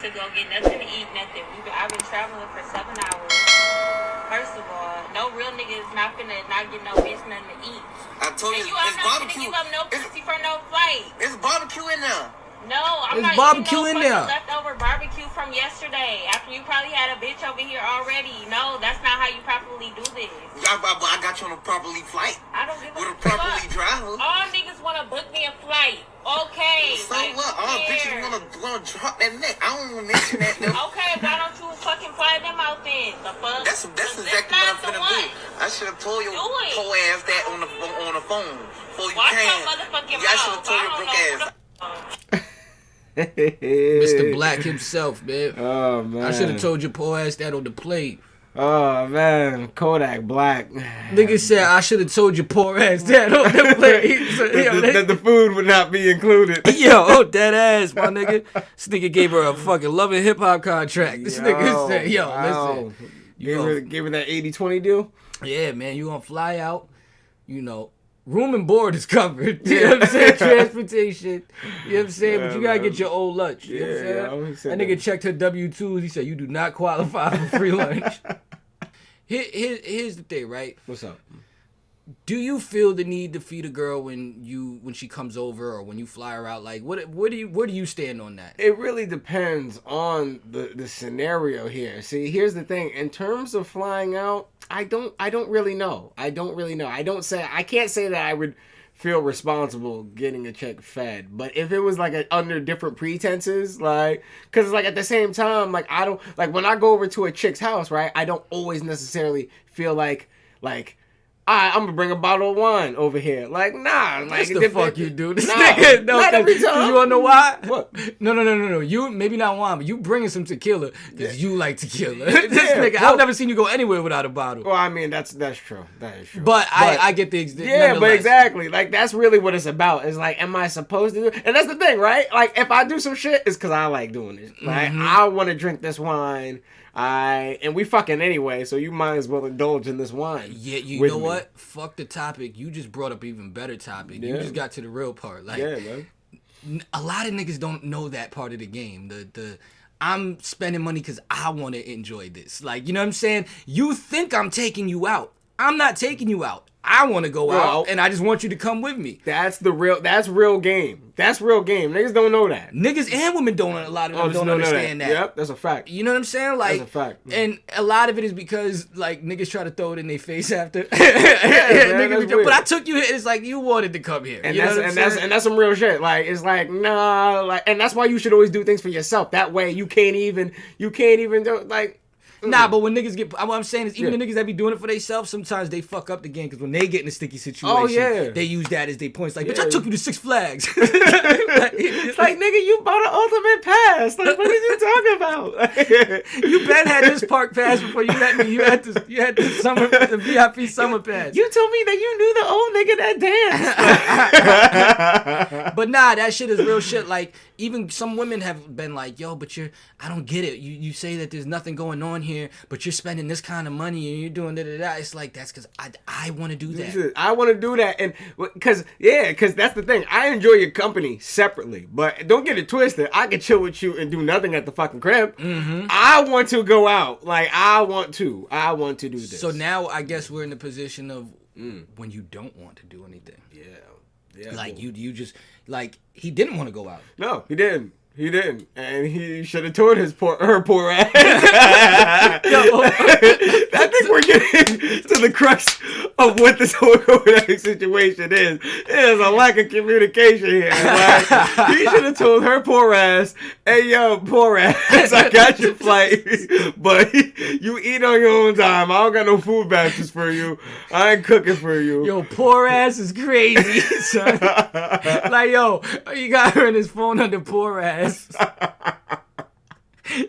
to go get nothing to eat, nothing. I've been traveling for 7 hours. First of all, no real nigga is not finna not get no bitch nothing to eat. I told you, and I'm not finna give up no pussy for no flight. There's barbecue in there. No, I'm not barbecue eating in no there. leftover barbecue from yesterday. After you probably had a bitch over here already. No, that's not how you properly do this. I got you on a properly flight. I don't give a with a properly driver. All niggas wanna book me a flight. Okay. So like, what? All bitches wanna drop that neck. I don't wanna mention that though. Okay, why don't you fucking fly them out then? The fuck? That's exactly what I'm finna do. I should have told your whole ass that on the phone before you Watch came. your motherfucking I should have told your broke ass. Mr. Black himself, man. Oh man. I should have told your poor ass that on the plate. Oh man, Kodak Black. Nigga said I should have told your poor ass that on the plate. that the food would not be included. Yo, dead ass, my nigga. This nigga gave her a fucking Love and Hip Hop contract. This nigga said, listen. Gave her that 80-20 deal? Yeah, man, you gonna fly out, room and board is covered. You know what I'm saying? Transportation. You know what I'm saying? But you gotta get your old lunch. You know what I'm saying? That nigga checked her W-2s. He said, you do not qualify for free lunch. Here's the thing, right? What's up? Do you feel the need to feed a girl when she comes over or when you fly her out? Like, where do you stand on that? It really depends on the scenario here. See, here's the thing. In terms of flying out, I don't really know. I can't say that I would feel responsible getting a chick fed. But if it was like under different pretenses, like, cause like at the same time, like I don't like when I go over to a chick's house, right? I don't always necessarily feel like. I'm gonna bring a bottle of wine over here. Like, nah. Like, the fuck you do. This nah, nigga, not every time. You wanna know why? What? No. You, maybe not wine, but you bringing some tequila because you like tequila. This nigga, I've never seen you go anywhere without a bottle. Well, I mean, that's true. That is true. But I get the yeah, but exactly. Like, that's really what it's about. It's like, am I supposed to do it? And that's the thing, right? Like, if I do some shit, it's because I like doing it. Like, I want to drink this wine. And we fucking anyway, so you might as well indulge in this wine. Yeah, you know what? Fuck the topic. You just brought up an even better topic. Yeah. You just got to the real part. Like, yeah, man. A lot of niggas don't know that part of the game. The I'm spending money because I want to enjoy this. Like, you know what I'm saying? You think I'm taking you out. I'm not taking you out. I want to go out, and I just want you to come with me. That's real game. That's real game. Niggas don't know that. Niggas and women don't understand that. Yep, that's a fact. You know what I'm saying? Like, that's a fact. And a lot of it is because, like, niggas try to throw it in their face after. Man, niggas, but I took you here. It's like, you wanted to come here. And that's some real shit. Like, it's like, nah, like, and that's why you should always do things for yourself. That way you can't even do, like, Nah, but when niggas get, what I'm saying is even the niggas that be doing it for themselves, sometimes they fuck up the game because when they get in a sticky situation, they use that as their points. Like, bitch, I took you to Six Flags. It's like, nigga, you bought an ultimate pass. Like, what are you talking about? You been had this park pass before you had me. You had the VIP summer pass. You told me that you knew the old nigga that danced. But nah, that shit is real shit. Like, even some women have been like, yo, but I don't get it. You say that there's nothing going on here, but you're spending this kind of money and you're doing da-da-da. It's like, that's because I want to do that. I want to do that. And because that's the thing. I enjoy your company separately, but don't get it twisted. I can chill with you and do nothing at the fucking crib. Mm-hmm. I want to go out. Like, I want to do this. So now I guess we're in the position of when you don't want to do anything. Yeah. Like, cool. you just, like, he didn't want to go out. No, he didn't. And he should have told her poor ass. I think we're getting to the crux of what this whole Kodak situation is. There's a lack of communication here. Like, he should have told her poor ass, hey, yo, poor ass, I got your flight, but you eat on your own time. I don't got no food baskets for you. I ain't cooking for you. Yo, poor ass is crazy, son. Like, yo, you got her in his phone under poor ass.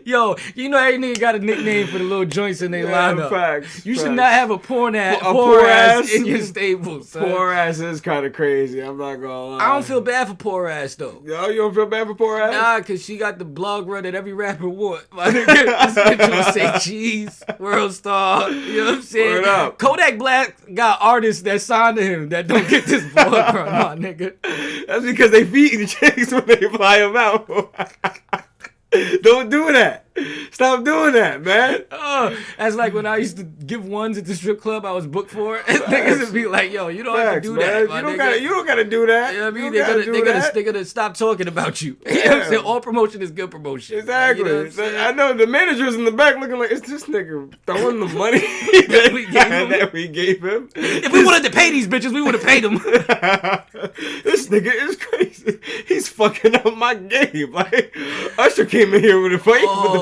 Yo, you know every nigga got a nickname for the little joints in their lineup. Facts. You should not have a poor ass in your stable, son. Poor ass is kind of crazy. I'm not gonna lie. I don't feel bad for poor ass though. Yo, you don't feel bad for poor ass? Nah, cause she got the blog run that every rapper want. My nigga, this bitch say cheese, world star. You know what I'm saying? Word up. Kodak Black got artists that signed to him that don't get this blog run, my nigga. That's because they feeding chicks when they fly them out. Don't do that. Stop doing that, man. That's like when I used to give ones at the strip club I was booked for. And niggas would be like, yo, you don't have to do that. You don't gotta do that. You know what I mean? They're gonna stop talking about you. You know what I'm saying? All promotion is good promotion. Exactly. You know I know the manager's in the back looking like, is this nigga throwing the money that we gave him? If we wanted to pay these bitches, we would have paid them. This nigga is crazy. He's fucking up my game. Like, Usher came in here with the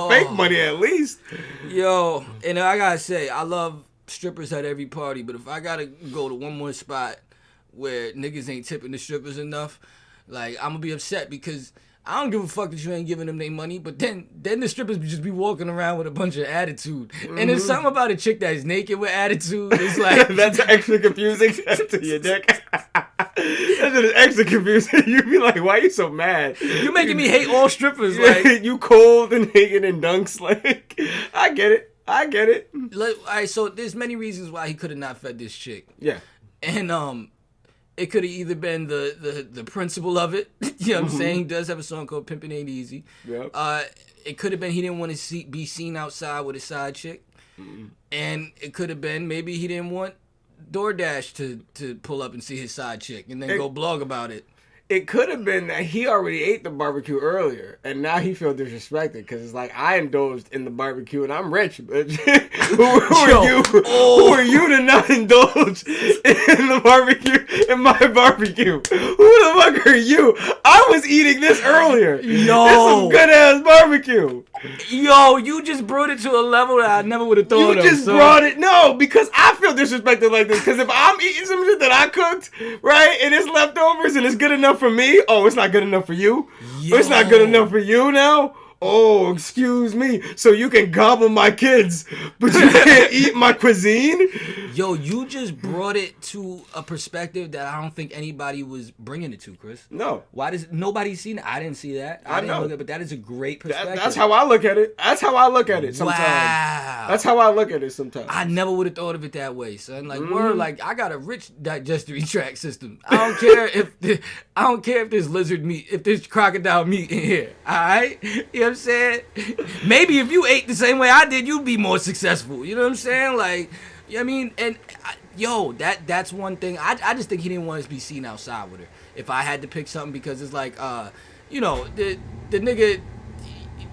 fake money at least. Yo, and I gotta say, I love strippers at every party, but if I gotta go to one more spot where niggas ain't tipping the strippers enough, like, I'm gonna be upset because I don't give a fuck that you ain't giving them their money, but then the strippers just be walking around with a bunch of attitude. And there's something about a chick that's naked with attitude. It's like that's extra confusing to your dick. That's just extra confusing. You be like, why are you so mad? You making me hate all strippers. Like you cold and naked and dunks. Like, I get it. Like, all right, so there's many reasons why he could have not fed this chick. Yeah. And it could have either been the principle of it. You know what I'm saying? He does have a song called Pimpin' Ain't Easy. Yep. It could have been he didn't want to be seen outside with a side chick. And it could have been maybe he didn't want DoorDash to pull up and see his side chick and then go blog about it. It could have been that he already ate the barbecue earlier, and now he feels disrespected because it's like, I indulged in the barbecue and I'm rich, bitch. Who are you? Who are you to not indulge in the barbecue, in my barbecue? Who the fuck are you? I was eating this earlier. Yo, this some good ass barbecue. Yo, you just brought it to a level that I never would have thought of. You just brought it. No, because I feel disrespected like this. Because if I'm eating some shit that I cooked, right, and it's leftovers and it's good enough for me, oh, it's not good enough for you? Yo. It's not good enough for you now? Oh, excuse me. So you can gobble my kids, but you can't eat my cuisine? Yo, you just brought it to a perspective that I don't think anybody was bringing it to, Chris. No. Why does nobody seen it? I didn't see that. I didn't know. Look at it, but that is a great perspective. That's how I look at it. That's how I look at it sometimes. Wow. That's how I look at it sometimes. I never would have thought of it that way, son. Like, word, like, I got a rich digestive tract system. I don't care if there's lizard meat, if there's crocodile meat in here. All right? You know what I'm saying? Maybe if you ate the same way I did, you'd be more successful. You know what I'm saying? Like, you know what I mean? And that's one thing. I just think he didn't want us to be seen outside with her. If I had to pick something, because it's like, you know, the nigga,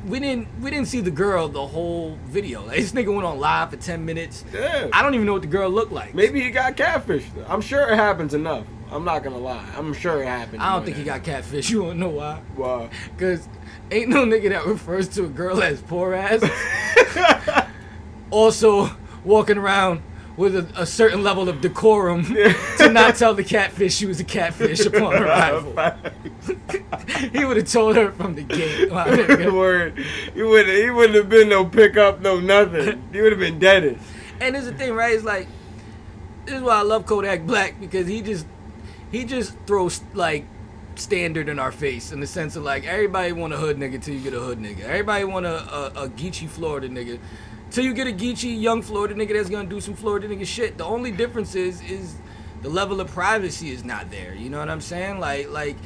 we didn't see the girl the whole video. Like, this nigga went on live for 10 minutes. Yeah. I don't even know what the girl looked like. Maybe he got catfished. I'm sure it happens enough. I'm not gonna lie. I'm sure it happens. I don't think he got catfish. You wanna know why? Why? Because ain't no nigga that refers to a girl as poor ass also walking around with a certain level of decorum to not tell the catfish she was a catfish upon arrival. He would have told her from the gate. Word. He wouldn't have been no pickup, no nothing. He would have been deaded. And there's the thing, right? It's like, this is why I love Kodak Black, because he just throws like standard in our face, in the sense of like, everybody want a hood nigga till you get a hood nigga. Everybody want a Geechee Florida nigga till you get a Geechee young Florida nigga that's gonna do some Florida nigga shit. The only difference is the level of privacy is not there. You know what I'm saying? Like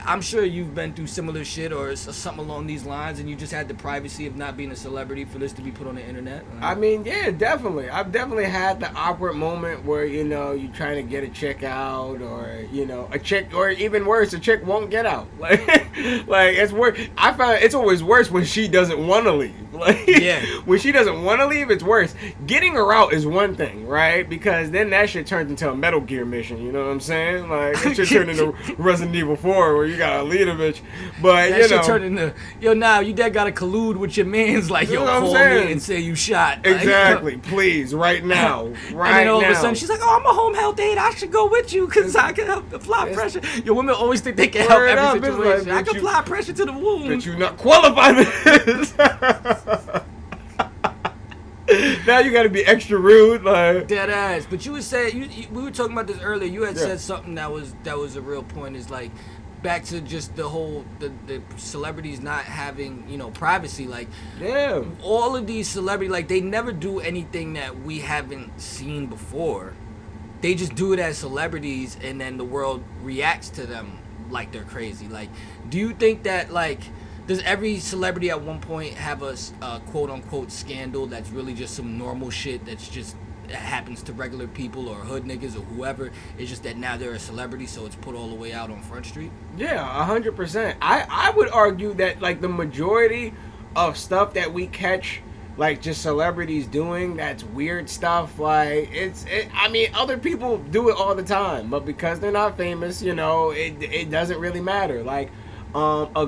I'm sure you've been through similar shit or something along these lines, and you just had the privacy of not being a celebrity for this to be put on the internet. I mean, yeah, definitely. I've definitely had the awkward moment where, you know, you're trying to get a chick out, or, you know, a chick, or even worse, a chick won't get out. Like it's worse. I found it's always worse when she doesn't want to leave. Like, yeah. When she doesn't want to leave, it's worse. Getting her out is one thing, right? Because then that shit turns into a Metal Gear mission. You know what I'm saying? Like, it should turn into Resident Evil 4. Where you gotta lead a bitch, but that, you know, turn into you dad gotta collude with your man's, like, yo, call me and say you shot. Exactly, like, please, right now, right. And then all of a sudden she's like, oh, I'm a home health aide, I should go with you because I can help apply pressure. Your women always think they can help every situation. Like, I can apply pressure to the womb. But you not qualified for this. Now you got to be extra rude, like dead ass. But you would say we were talking about this earlier. You had said something that was a real point. Is like, back to just the whole the celebrities not having, you know, privacy. Like, yeah, all of these celebrities, like, they never do anything that we haven't seen before. They just do it as celebrities, and then the world reacts to them like they're crazy. Like, do you think that, like, Does every celebrity at one point have a quote unquote scandal that's really just some normal shit that's just happens to regular people or hood niggas or whoever? It's just that now they're a celebrity, so it's put all the way out on Front Street. Yeah, 100%. I would argue that like the majority of stuff that we catch, like just celebrities doing, that's weird stuff. Like I mean, other people do it all the time, but because they're not famous, you know, it doesn't really matter. Like a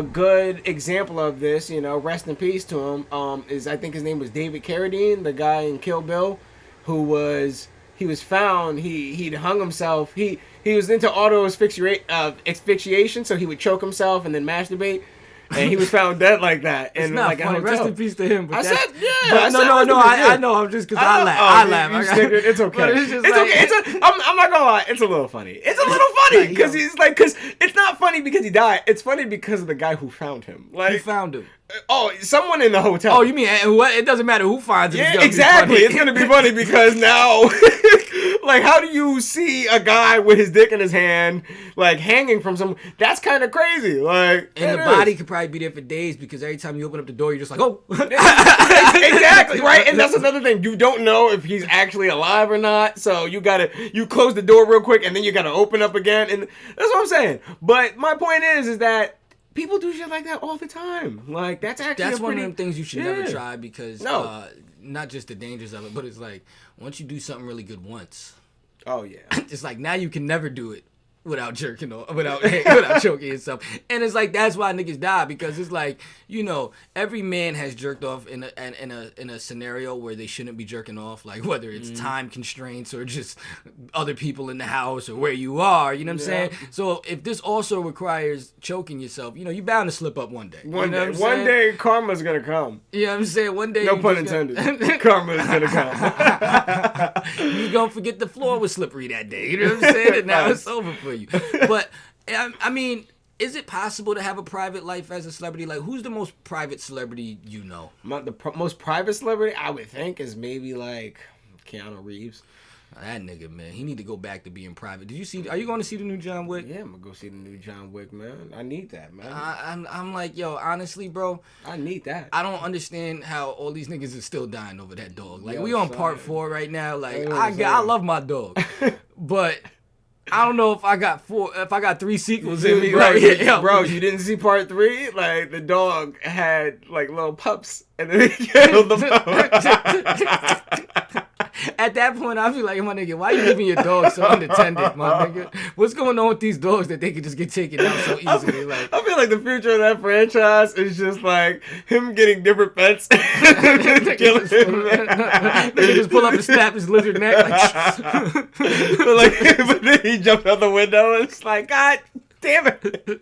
good example of this, you know, rest in peace to him, is I think his name was David Carradine, the guy in Kill Bill, who was found, he'd hung himself. He was into auto asphyxiation, so he would choke himself and then masturbate. And he was found dead like that. It's not like funny. Rest in peace to him. But I said, yeah. But no. I know. I'm just because I laugh. I laugh. It's okay. But it's just okay. I'm not gonna lie. It's a little funny. It's a little funny because because it's not funny because he died. It's funny because of the guy who found him. Like, who found him? Oh, someone in the hotel. Oh, you mean what? It doesn't matter who finds it. Yeah, exactly. It's gonna be funny because now, like, how do you see a guy with his dick in his hand, like hanging from some? That's kind of crazy. Like, and the body could probably be there for days because every time you open up the door, you're just like, oh. Exactly, right. And that's another thing. You don't know if he's actually alive or not. So you close the door real quick and then you gotta open up again. And that's what I'm saying. But my point is that people do shit like that all the time. Like, that's one of them things you should never try because not just the dangers of it, but it's like once you do something really good once. Oh yeah. It's like now you can never do it without jerking off, without choking yourself. And it's like that's why niggas die, because it's like, you know, every man has jerked off in a scenario where they shouldn't be jerking off, like whether it's time constraints or just other people in the house or where you are, you know what I'm saying? So if this also requires choking yourself, you know, you're bound to slip up one day. One day karma's gonna come. You know what I'm saying? One day. No pun intended. Karma's gonna come. You gonna forget the floor was slippery that day. You know what I'm saying? And now it's over for you. But I mean, is it possible to have a private life as a celebrity? Like, who's the most private celebrity you know? The most private celebrity I would think is maybe like Keanu Reeves. That nigga, man, he need to go back to being private. Are you going to see the new John Wick? Yeah, I'm gonna go see the new John Wick, man. I need that, man. I'm like, yo, honestly, bro, I need that. I don't understand how all these niggas are still dying over that dog. Like, we on part 4 right now. Like, I love my dog, but I don't know if I got 3 sequels in me, bro. Right? Bro, you didn't see part 3? Like, the dog had like little pups, and then he killed the pups. At that point, I'll be like, my nigga, why you leaving your dog so unattended, my nigga? What's going on with these dogs that they can just get taken out so easily? I feel like the future of that franchise is just like him getting different pets. They just pull up and snap his lizard neck. But then he jumped out the window and it's like, God damn it.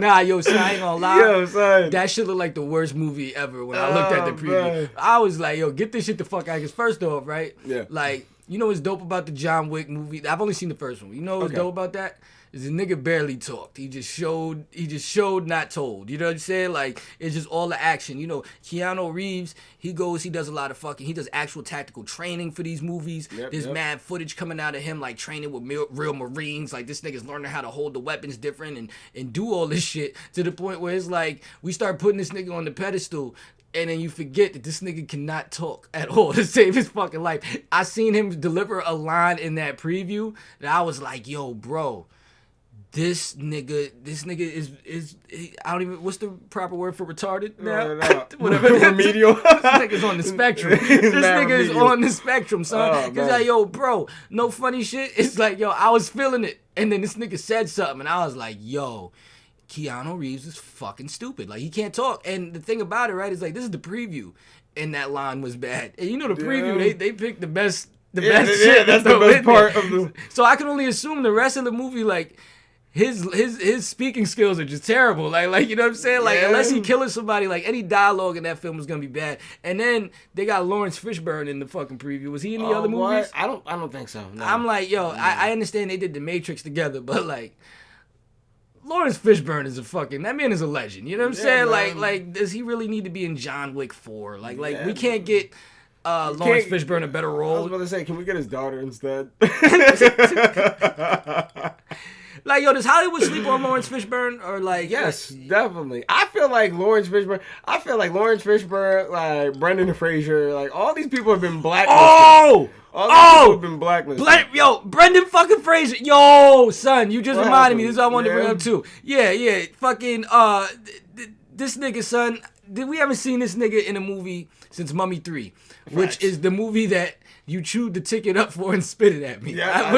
Nah, yo, son, I ain't gonna lie. Yo, son. That shit looked like the worst movie ever when I looked at the preview. Man. I was like, yo, get this shit the fuck out. Because first off, right? Yeah. Like, you know what's dope about the John Wick movie? I've only seen the first one. You know what's dope about that? Is the nigga barely talked. He just showed, not told. You know what I'm saying? Like, it's just all the action. You know, Keanu Reeves, he does a lot of he does actual tactical training for these movies. There's mad footage coming out of him, like, training with real Marines. Like, this nigga's learning how to hold the weapons different and do all this shit to the point where it's like, we start putting this nigga on the pedestal, and then you forget that this nigga cannot talk at all to save his fucking life. I seen him deliver a line in that preview that I was like, yo, bro, This nigga is I don't even, what's the proper word for retarded now? Whatever. Remedial. This nigga's on the spectrum. This nigga is on the spectrum, son. Cause like, yo, bro, no funny shit. It's like, yo, I was feeling it, and then this nigga said something, and I was like, yo, Keanu Reeves is fucking stupid. Like, he can't talk. And the thing about it, right, is like, this is the preview, and that line was bad. And you know the preview, they picked the best shit. That's the best part of the. So I can only assume the rest of the movie, like, his speaking skills are just terrible. Like you know what I'm saying? Like, unless he killing somebody, like, any dialogue in that film is gonna be bad. And then they got Lawrence Fishburne in the fucking preview. Was he in the other movies? I don't think so. No. I'm like, yo, I understand they did The Matrix together, but like, Lawrence Fishburne is that man is a legend. You know what I'm saying? Man. Like, does he really need to be in John Wick 4? Like, we can't get Lawrence Fishburne a better role. I was about to say, can we get his daughter instead? Like, yo, does Hollywood sleep on Lawrence Fishburne or like? Yes, definitely. I feel like Lawrence Fishburne, like Brendan Fraser, like all these people have been blacklisted. All these people have been blacklisted. Brendan fucking Fraser. Yo, son, you just reminded me. This is what I wanted to bring up too. Yeah. Fucking this nigga, son. We haven't seen this nigga in a movie since Mummy 3, which is the movie that you chewed the ticket up for and spit it at me. Yeah,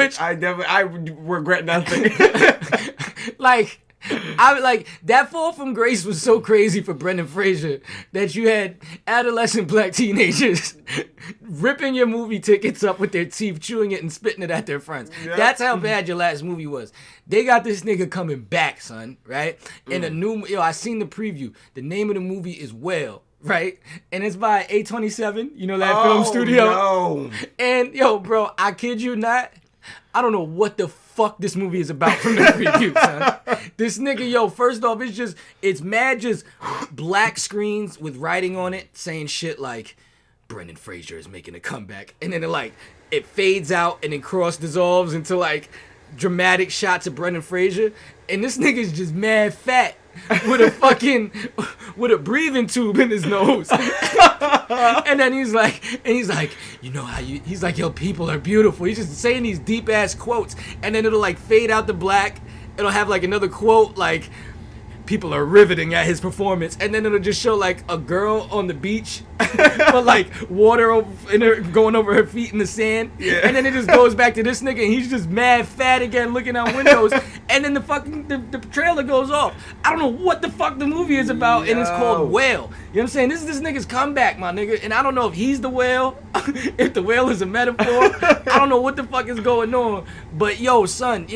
I regret nothing. Like that fall from grace was so crazy for Brendan Fraser that you had adolescent black teenagers ripping your movie tickets up with their teeth, chewing it and spitting it at their friends. Yep. That's how bad your last movie was. They got this nigga coming back, son, right? And I seen the preview. The name of the movie is Whale. Right? And it's by A24, you know, that film studio. No. And yo, bro, I kid you not, I don't know what the fuck this movie is about from the preview, son. This nigga, yo, first off, it's mad just black screens with writing on it saying shit like, Brendan Fraser is making a comeback. And then it fades out and then cross dissolves into like dramatic shots of Brendan Fraser. And this nigga's just mad fat with a breathing tube in his nose. And then he's like, you know how he's like, yo, people are beautiful. He's just saying these deep ass quotes, and then it'll like fade out the black. It'll have like another quote like, people are riveting at his performance, and then it'll just show like a girl on the beach, but like water going over her feet in the sand, and then it just goes back to this nigga, and he's just mad fat again, looking out windows, and then the trailer goes off. I don't know what the fuck the movie is about, and it's called Whale. You know what I'm saying? This is this nigga's comeback, my nigga, and I don't know if he's the whale, if the whale is a metaphor. I don't know what the fuck is going on, but yo, son,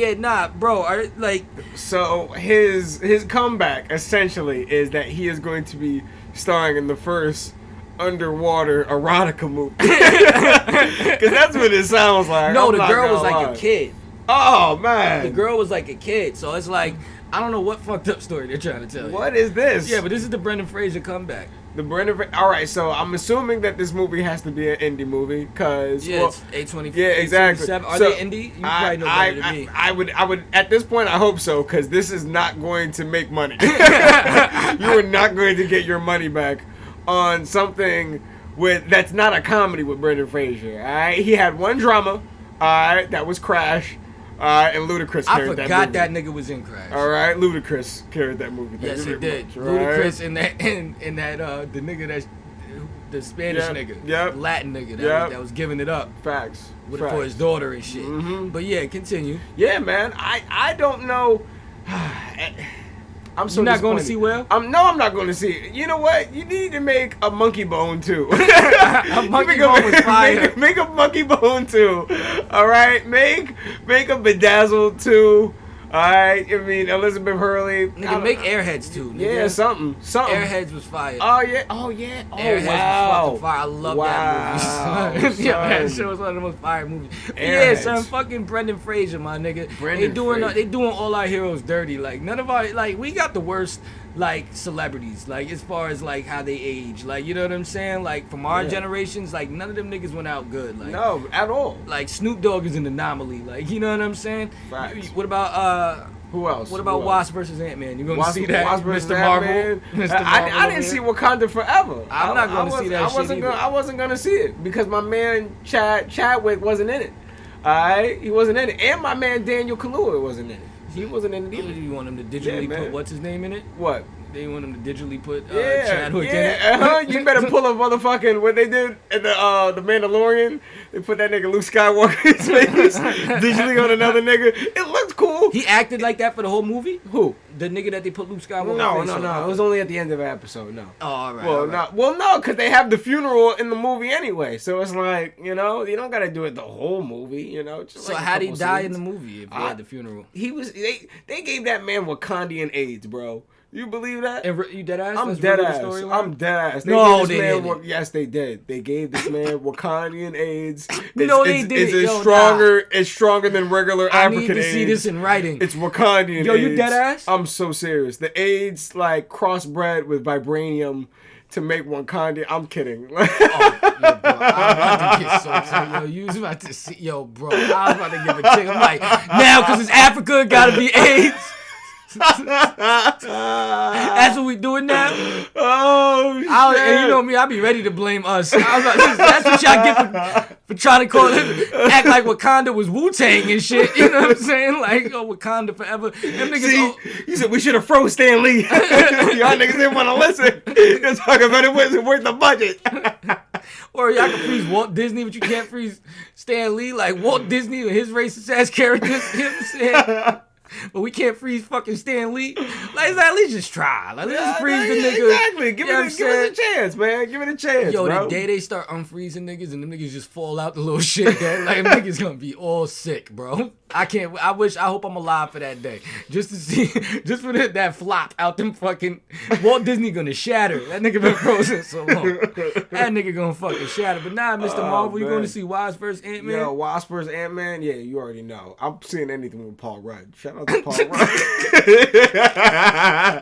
bro, like, so his comeback essentially is that he is going to be starring in the first underwater erotica movie. Because that's what it sounds like. No, the girl was like a kid. Oh, man. The girl was like a kid, so it's like, I don't know what fucked up story they're trying to tell you. What is this? Yeah, but this is the Brendan Fraser comeback. All right, so I'm assuming that this movie has to be an indie movie, because it's A24. Yeah, exactly. Are they indie? You probably know better than me. I would at this point, I hope so, because this is not going to make money. You are not going to get your money back on something that's not a comedy with Brendan Fraser. All right, he had one drama. All right, that was Crash. And Ludacris carried that movie. I forgot that nigga was in Crash. All right, Ludacris carried that movie. Yes, he did. Much, Ludacris and the nigga that's the Spanish nigga, Latin nigga that was giving it up. Facts. For his daughter and shit. Mm-hmm. But yeah, continue. Yeah, man. I don't know. I'm so. You're not going to see Whale? I'm not going to see it. You know what? You need to make a Monkey Bone too. A Monkey Bone was fire. Make a Monkey Bone too. All right, make a Bedazzled too. All right, I mean Elizabeth Hurley. Nigga, make Airheads too. Nigga. Yeah, something. Airheads was fire. Oh yeah. Airheads wow. was fucking fire. I love that movie. Yeah, that shit was one of the most fire movies. Yeah, son, fucking Brendan Fraser, my nigga. They doing all our heroes dirty. Like none of our we got the worst like celebrities. Like as far as like how they age. Like you know what I'm saying? Like from our generations, like none of them niggas went out good. Like no, at all. Like Snoop Dogg is an anomaly. Like you know what I'm saying? Facts. What about who else? What about Wasp versus Ant-Man? You gonna see that, Wasp Mr. Marvel? Mr. Marvel? I didn't see Wakanda Forever. I'm not gonna see that shit either. I wasn't gonna see it because my man Chadwick wasn't in it. Alright, he wasn't in it, and my man Daniel Kaluuya wasn't in it. He wasn't in it either. You want him to digitally put what's his name in it? What? They want him to digitally put Chadwick in it. You better pull a motherfucking what they did in the Mandalorian. They put that nigga Luke Skywalker's face digitally on another nigga. It looked cool. He acted like that for the whole movie? Who? The nigga that they put Luke Skywalker No. It was only at the end of the episode. No. Oh, all right. No, because they have the funeral in the movie anyway. So it's like, you don't gotta do it the whole movie. Just so like how'd he die in the movie if he had the funeral? He was. They gave that man Wakandian AIDS, bro. You believe that? And you dead ass? I'm dead ass. I'm dead ass. No, they didn't. Yes, they did. They gave this man Wakandian AIDS. No, they didn't. It's stronger than regular African AIDS. I need to see this in writing. It's Wakandian AIDS. Yo, you dead ass? I'm so serious. The AIDS like crossbred with vibranium to make Wakanda. I'm kidding. Yo, bro, I'm about to get so tight. Yo, you was about to see. Yo, bro, I was about to give a tick. I'm like, now because it's Africa, it gotta be AIDS. That's what we doing now. Oh shit! And you know me, I'll be ready to blame us. I was like, that's what y'all get for trying to call it, act like Wakanda was Wu-Tang and shit. You know what I'm saying? Like, oh, Wakanda forever. Them niggas. You said we should have froze Stan Lee. Y'all niggas didn't want to listen. You're talking about it wasn't worth the budget. Or y'all can freeze Walt Disney, but you can't freeze Stan Lee. Like Walt Disney and his racist ass characters. You know what I'm saying? But we can't freeze fucking Stan Lee. Like, at least just try. Like, let's just freeze the nigga. Exactly. Give it a chance, man. Give it a chance, yo, bro. the day they start unfreezing niggas and them niggas just fall out the little shit, that, like, niggas gonna be all sick, bro. I hope I'm alive for that day. Just to see, just for that flop out them fucking, Walt Disney gonna shatter. That nigga been frozen so long. That nigga gonna fucking shatter. But nah, Mr. Marvel, you going to see Wasp vs. Ant-Man? Yo, Wasp vs. Ant-Man? Yeah, you already know. I'm seeing anything with Paul Rudd. Shout out to Paul Rudd.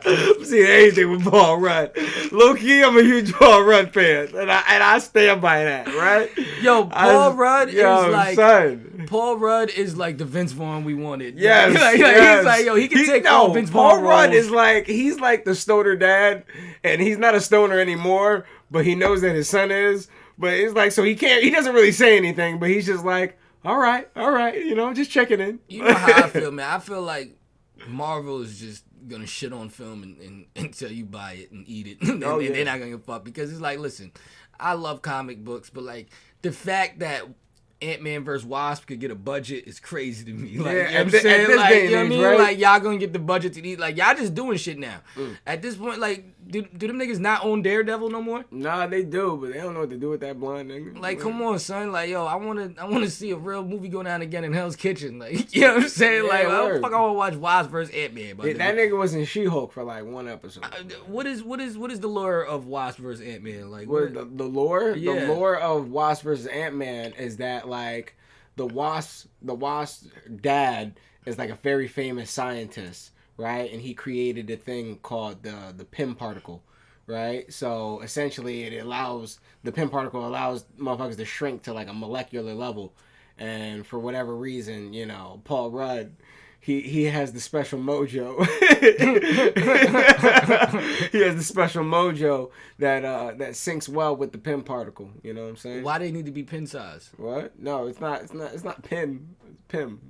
I'm seeing anything with Paul Rudd. Low key, I'm a huge Paul Rudd fan. And I stand by that, right? Yo, Paul Rudd is like... Son. Paul Rudd is like the Vince Vaughn we wanted. Yes, yes. He's like, yo, he can take all Vince Vaughn Paul Rudd is like, he's like the stoner dad, and he's not a stoner anymore, but he knows that his son is. But it's like, so he doesn't really say anything, but he's just like, all right, you know, just checking in. You know how I feel, man. I feel like Marvel is just gonna shit on film and until you buy it and eat it. And they're not gonna give a fuck, because it's like, listen, I love comic books, but like the fact that Ant-Man vs. Wasp could get a budget is crazy to me. Like, you know what I'm saying? Like, you know what I mean? Right? Like, y'all gonna get the budget to eat. Like, y'all just doing shit now. At this point, like, do them niggas not own Daredevil no more? Nah, they do, but they don't know what to do with that blind nigga. Like, come on, son. Like, yo, I wanna see a real movie go down again in Hell's Kitchen. Like, you know what I'm saying? Yeah, like, oh, fuck, I wanna watch Wasp vs. Ant-Man. Yeah, that nigga was in She-Hulk for like one episode. What is the lore of Wasp vs. Ant-Man? Like, the lore? Yeah. The lore of Wasp vs. Ant-Man is that, like, the Wasp's dad is like a very famous scientist, right? And he created a thing called the Pym particle, right? So essentially the Pym particle allows motherfuckers to shrink to like a molecular level. And for whatever reason, you know, Paul Rudd, he has the special mojo. He has the special mojo that syncs well with the Pym particle. You know what I'm saying? Why they need to be pin size? What? No, it's not Pym. It's Pym.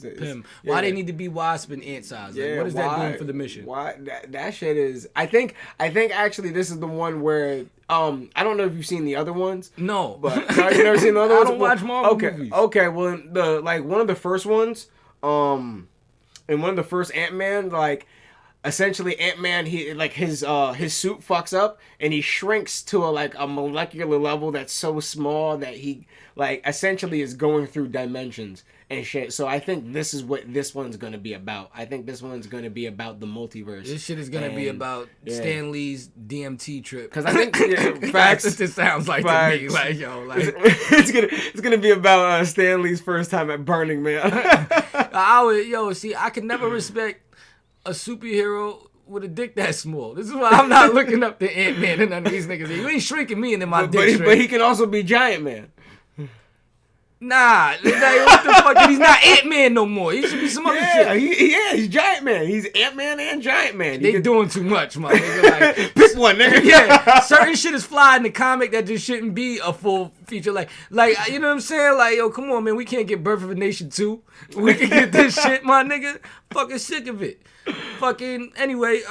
Pym. Why they need to be Wasp and Ant size? Like, what is that doing for the mission? Why that shit is? I think actually this is the one where I don't know if you've seen the other ones. No, but no, you never seen the other ones. I don't watch Marvel movies. Okay. Well, one of the first ones, in one of the first Ant-Man, like, essentially Ant-Man, he like his suit fucks up and he shrinks to a molecular level that's so small that he like essentially is going through dimensions and shit. So I think this is what this one's gonna be about. I think this one's gonna be about the multiverse. This shit is gonna be about Stan Lee's DMT trip. Because I think facts. That's what it sounds like to me. Like, yo, like it's gonna be about Stan Lee's first time at Burning Man. I could never respect a superhero with a dick that small. This is why I'm not looking up to Ant-Man and none of these niggas. You ain't shrinking me into my dick shrink. But he can also be Giant Man. Nah, what the fuck? He's not Ant-Man no more. He should be some other shit. He's Giant Man. He's Ant-Man and Giant Man. They doing too much, my nigga. Like, pick one, nigga. Yeah, certain shit is fly in the comic that just shouldn't be a full feature. Like, you know what I'm saying? Like, yo, come on, man. We can't get Birth of a Nation 2. We can get this shit, my nigga. Fucking sick of it. Fucking, anyway,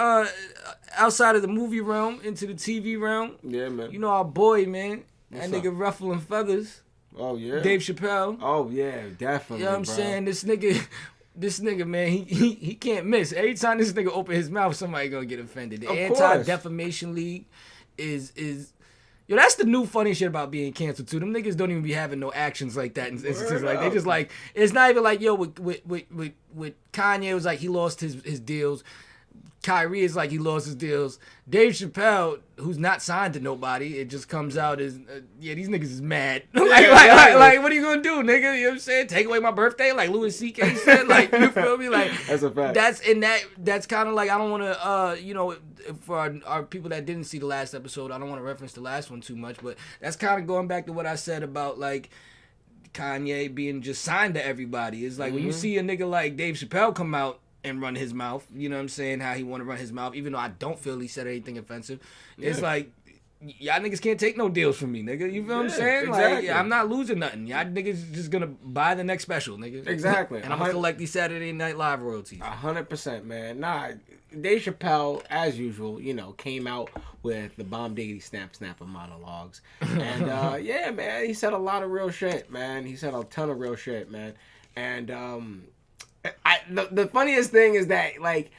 outside of the movie realm, into the TV realm. Yeah, man. You know our boy, man. That nigga ruffling feathers. Oh, yeah. Dave Chappelle. Oh, yeah, definitely. You know what I'm saying? This nigga, man, he can't miss. Every time this nigga open his mouth, somebody gonna get offended. The Anti-Defamation League is yo, that's the new funny shit about being canceled too. Them niggas don't even be having no actions like that in instances. Like, they just like, it's not even like, yo, with Kanye, it was like he lost his deals. Kyrie is like he lost his deals. Dave Chappelle, who's not signed to nobody, it just comes out as, these niggas is mad. like, what are you gonna do, nigga? You know what I'm saying? Take away my birthday, like Louis C.K. said. Like, you feel me? Like, that's a fact. That's kind of like, I don't want to, for our people that didn't see the last episode, I don't want to reference the last one too much, but that's kind of going back to what I said about like Kanye being just signed to everybody. It's like when you see a nigga like Dave Chappelle come out and run his mouth, you know what I'm saying, how he want to run his mouth, even though I don't feel he said anything offensive. It's like, y'all niggas can't take no deals from me, nigga. You feel what I'm saying? Exactly. Like, I'm not losing nothing. Y'all niggas just gonna buy the next special, nigga. Exactly. And I'm gonna collect these Saturday Night Live royalties. 100%, man. Nah, Dave Chappelle, as usual, came out with the Bomb Diggity Snapper monologues. And, man, he said a lot of real shit, man. He said a ton of real shit, man. And, the funniest thing is that, like,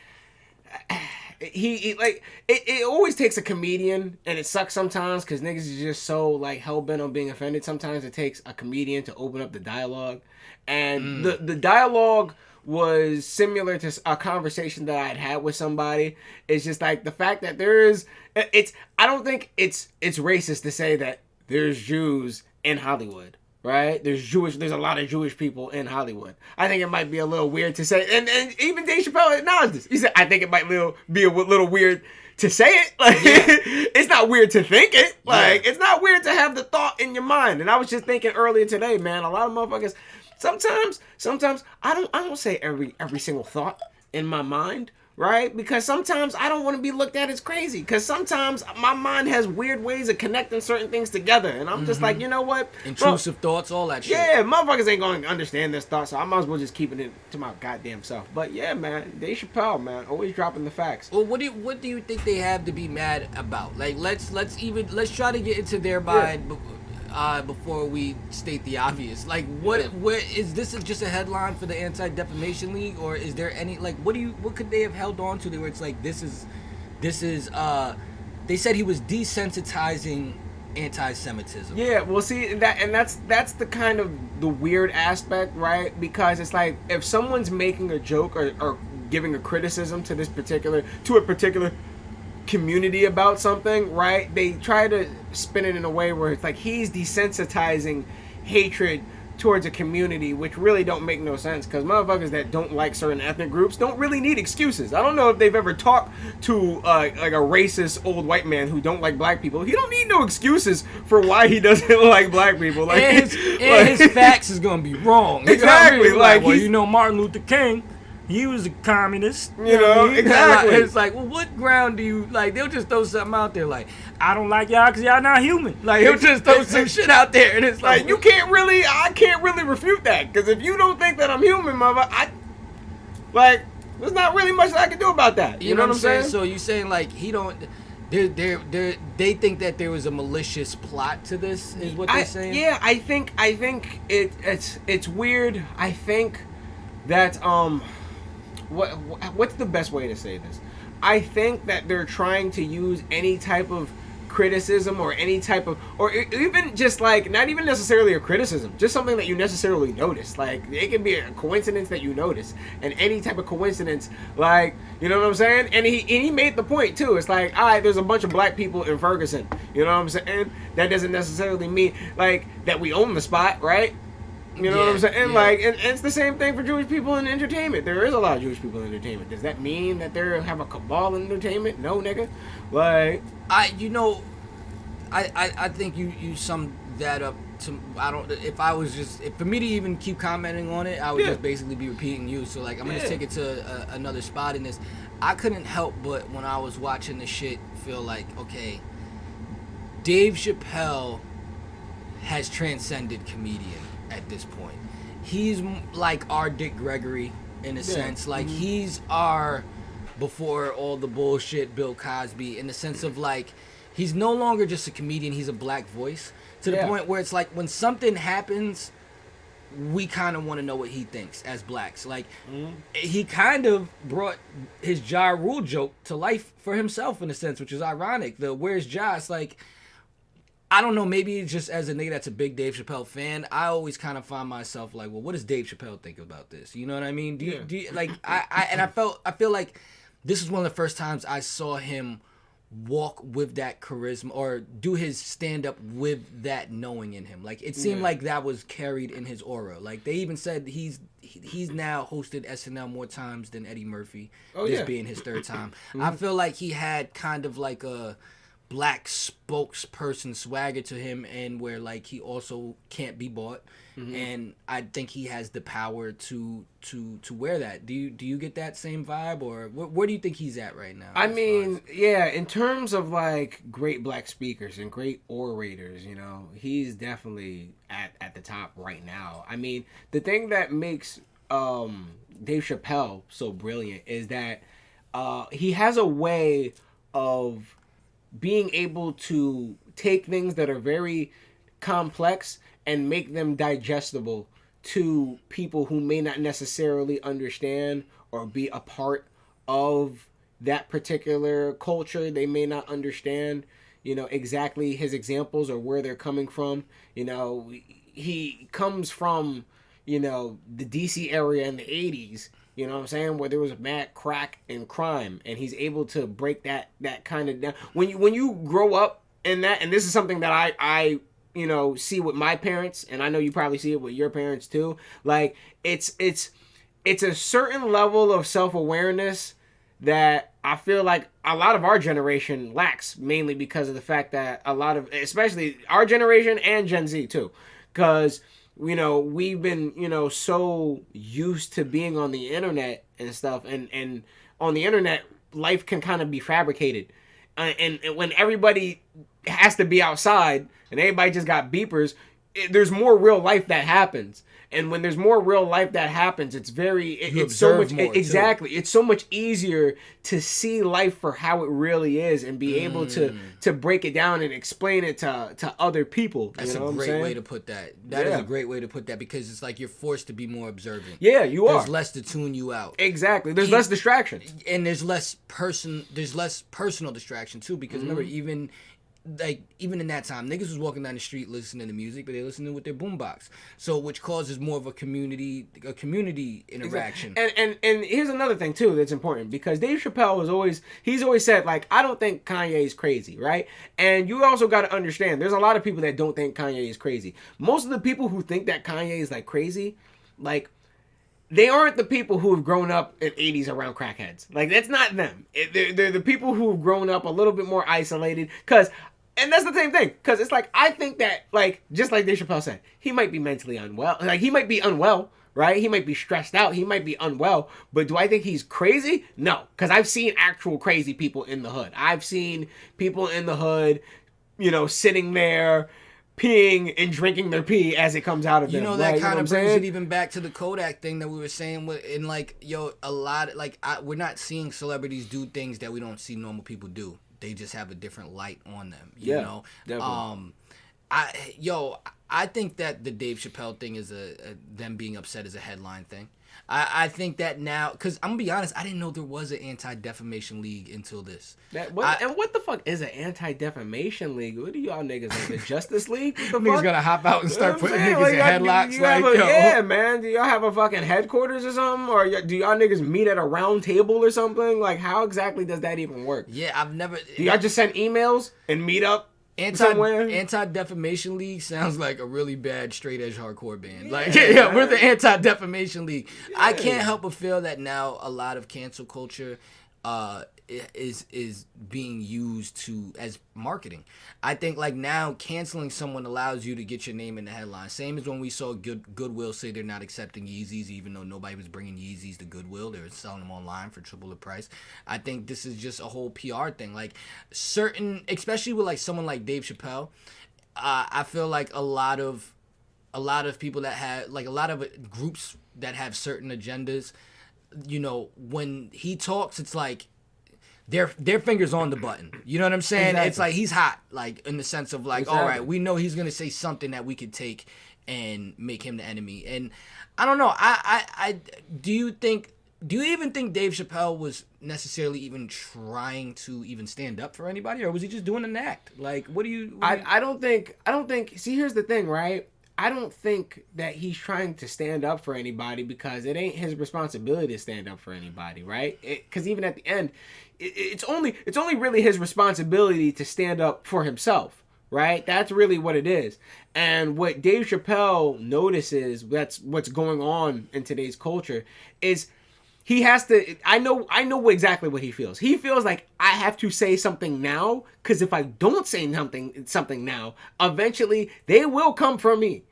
he like it always takes a comedian, and it sucks sometimes because niggas is just so like hell-bent on being offended. Sometimes it takes a comedian to open up the dialogue, and the dialogue was similar to a conversation that I'd had with somebody. It's just like the fact that I don't think it's racist to say that there's Jews in Hollywood. Right? There's a lot of Jewish people in Hollywood. I think it might be a little weird to say, and even Dave Chappelle acknowledged this. He said, I think it might be a little weird to say it. Like, it's not weird to think it. Like, it's not weird to have the thought in your mind. And I was just thinking earlier today, man, a lot of motherfuckers, sometimes I don't say every single thought in my mind. Right? Because sometimes I don't want to be looked at as crazy. Because sometimes my mind has weird ways of connecting certain things together. And I'm just like, you know what? Intrusive thoughts, all that shit. Yeah, motherfuckers ain't going to understand this thought. So I might as well just keep it to my goddamn self. But yeah, man. Dave Chappelle, man. Always dropping the facts. Well, what do you think they have to be mad about? Like, let's try to get into their mind. Before we state the obvious, like what is this just a headline for the Anti-Defamation League, or is there any like what could they have held on to where it's like this is they said he was desensitizing anti-Semitism. Yeah, well, see that's the kind of the weird aspect, right? Because it's like if someone's making a joke or giving a criticism to a particular community about something, right? They try to spin it in a way where it's like he's desensitizing hatred towards a community, which really don't make no sense, because motherfuckers that don't like certain ethnic groups don't really need excuses. I don't know if they've ever talked to like a racist old white man who don't like black people. He don't need no excuses for why he doesn't like black people. Like, and his facts is gonna be wrong. Exactly. Like Martin Luther King, he was a communist. Exactly. It's like, well, what ground do you, like, they'll just throw something out there like, I don't like y'all because y'all not human. Like, he'll just throw some shit out there, and it's like, I can't really refute that, because if you don't think that I'm human, there's not really much that I can do about that. You know what I'm saying? So you saying, like, they think that there was a malicious plot to this, is what they're saying? Yeah, I think it's weird. I think that, what's the best way to say this? I think that they're trying to use any type of criticism or any type of, or even just like, not even necessarily a criticism, just something that you necessarily notice. Like, it can be a coincidence that you notice, and any type of coincidence, like, you know what I'm saying? And he made the point too. It's like, all right, there's a bunch of black people in Ferguson. You know what I'm saying? That doesn't necessarily mean like that we own the spot, right? You know what I'm saying? Yeah. Like, and it's the same thing for Jewish people in entertainment. There is a lot of Jewish people in entertainment. Does that mean that they have a cabal in entertainment? No, nigga. Like, I think you summed that up to, if for me to even keep commenting on it, I would just basically be repeating you. So like, I'm gonna take it to another spot in this. I couldn't help but when I was watching this shit feel like, okay, Dave Chappelle has transcended comedian at this point. He's like our Dick Gregory in a sense. Like, he's our, before all the bullshit, Bill Cosby, in the sense of like, he's no longer just a comedian, he's a black voice. To the point where it's like, when something happens, we kind of want to know what he thinks as blacks. Like, he kind of brought his Ja Rule joke to life for himself in a sense, which is ironic. The "Where's Ja?" It's like, I don't know, maybe just as a nigga that's a big Dave Chappelle fan, I always kind of find myself like, well, what does Dave Chappelle think about this? You know what I mean? Do you like, I feel like this is one of the first times I saw him walk with that charisma or do his stand up with that knowing in him. Like it seemed like that was carried in his aura. Like they even said he's now hosted SNL more times than Eddie Murphy. This being his third time. I feel like he had kind of like a black spokesperson swagger to him, and where like he also can't be bought. And I think he has the power to wear that. Do you get that same vibe, or where do you think he's at right now? I mean, yeah, in terms of like great black speakers and great orators, you know, he's definitely at the top right now. I mean, the thing that makes Dave Chappelle so brilliant is that he has a way of being able to take things that are very complex and make them digestible to people who may not necessarily understand or be a part of that particular culture. They may not understand, you know, exactly his examples or where they're coming from. You know, he comes from, you know, the DC area in the 80s, you know what I'm saying, where there was mad crack and crime, and he's able to break that kind of down. When you grow up in that, and this is something that I you know, see with my parents, and I know you probably see it with your parents too. Like it's a certain level of self-awareness that I feel like a lot of our generation lacks, mainly because of the fact that a lot of, especially our generation and Gen Z too, because, you know, we've been, you know, so used to being on the internet and stuff, and on the internet, life can kind of be fabricated. And when everybody has to be outside and everybody just got beepers, there's more real life that happens. And when there's more real life that happens, it's it's so much exactly. It's so much easier to see life for how it really is and be able to break it down and explain it to other people. That's a great way to put that. That is a great way to put that, because it's like you're forced to be more observant. Yeah, you are. There's less to tune you out. Exactly. There's less distraction. And there's less personal distraction too, because remember, even in that time, niggas was walking down the street listening to music, but they listening with their boombox. So which causes more of a community interaction. Exactly. And here's another thing too that's important, because Dave Chappelle he's always said, like, I don't think Kanye is crazy, right? And you also got to understand, there's a lot of people that don't think Kanye is crazy. Most of the people who think that Kanye is like crazy, like, they aren't the people who have grown up in 80s around crackheads. Like, that's not them. They're the people who have grown up a little bit more isolated. And that's the same thing. Because it's like, I think that, like, just like Dave Chappelle said, he might be mentally unwell. Like, he might be unwell, right? He might be stressed out. He might be unwell. But do I think he's crazy? No. Because I've seen actual crazy people in the hood. I've seen people in the hood, you know, sitting there, peeing and drinking their pee as it comes out of them. You know, that kind of brings it even back to the Kodak thing that we were saying. In like, yo, a lot, like, we're not seeing celebrities do things that we don't see normal people do. They just have a different light on them. You know, definitely. I think that the Dave Chappelle thing is them being upset is a headline thing. I think that now, because I'm gonna be honest, I didn't know there was an anti-defamation league until this. And what the fuck is an anti-defamation league? What do y'all niggas like, the Justice League? What the niggas fuck? gonna hop out and start putting niggas in headlocks? Yeah, man. Do y'all have a fucking headquarters or something? Or do y'all niggas meet at a round table or something? Like, how exactly does that even work? Yeah, I've never. Do y'all just send emails and meet up? Anti-Defamation League sounds like a really bad straight edge hardcore band. Like, yeah, we're the Anti-Defamation League. Yeah. I can't help but feel that now a lot of cancel culture is being used as marketing. I think like now canceling someone allows you to get your name in the headline. Same as when we saw Goodwill say they're not accepting Yeezys, even though nobody was bringing Yeezys to Goodwill. They were selling them online for triple the price. I think this is just a whole PR thing. Like especially with like someone like Dave Chappelle, I feel like a lot of people that have like a lot of groups that have certain agendas, you know, when he talks, it's like their fingers on the button. You know what I'm saying? Exactly. It's like he's hot, like in the sense of like, all right, we know he's gonna say something that we could take and make him the enemy. And I don't know. Do you even think Dave Chappelle was necessarily even trying to even stand up for anybody, or was he just doing an act? Like, what do you? I don't think. See, here's the thing, right? I don't think that he's trying to stand up for anybody, because it ain't his responsibility to stand up for anybody, right? Because even at the end, it's only really his responsibility to stand up for himself, right? That's really what it is. And what Dave Chappelle notices, that's what's going on in today's culture, is he has to. I know exactly what he feels. He feels like, I have to say something now, because if I don't say something now, eventually they will come for me.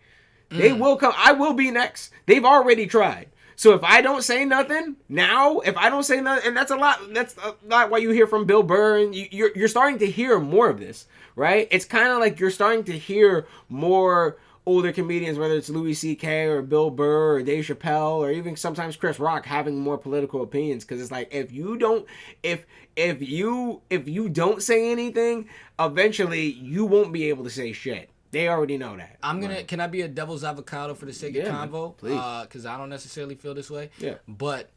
They will come. I will be next. They've already tried. So if I don't say nothing now, and that's a lot what you hear from Bill Burr, and you're starting to hear more of this, right? It's kind of like you're starting to hear more older comedians, whether it's Louis C.K. or Bill Burr or Dave Chappelle or even sometimes Chris Rock, having more political opinions, because it's like, if you don't say anything, eventually you won't be able to say shit. They already know that. Can I be a devil's avocado for the sake of convo? Please. Because I don't necessarily feel this way. Yeah. But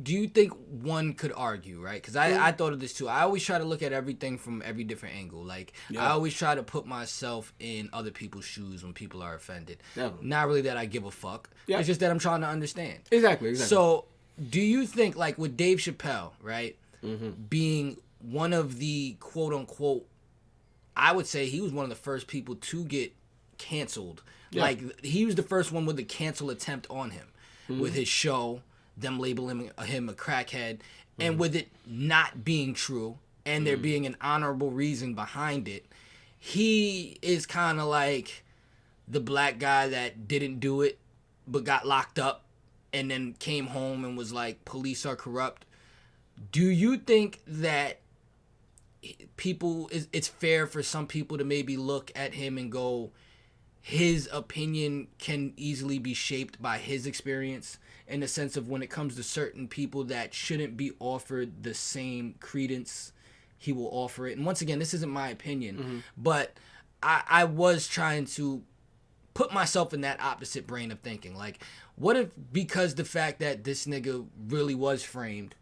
do you think one could argue, right? Because I thought of this too. I always try to look at everything from every different angle. Like, I always try to put myself in other people's shoes when people are offended. Definitely. Not really that I give a fuck. Yeah. It's just that I'm trying to understand. Exactly. So, do you think, like with Dave Chappelle, right, being one of the quote-unquote, I would say he was one of the first people to get canceled. Yeah. Like, he was the first one with a cancel attempt on him with his show, them labeling him a crackhead, and with it not being true and there being an honorable reason behind it. He is kind of like the black guy that didn't do it but got locked up and then came home and was like, police are corrupt. Do you think that it's fair for some people to maybe look at him and go, his opinion can easily be shaped by his experience, in the sense of when it comes to certain people that shouldn't be offered the same credence, he will offer it? And once again, this isn't my opinion, but I was trying to put myself in that opposite brain of thinking. Like, what if, because the fact that this nigga really was framed,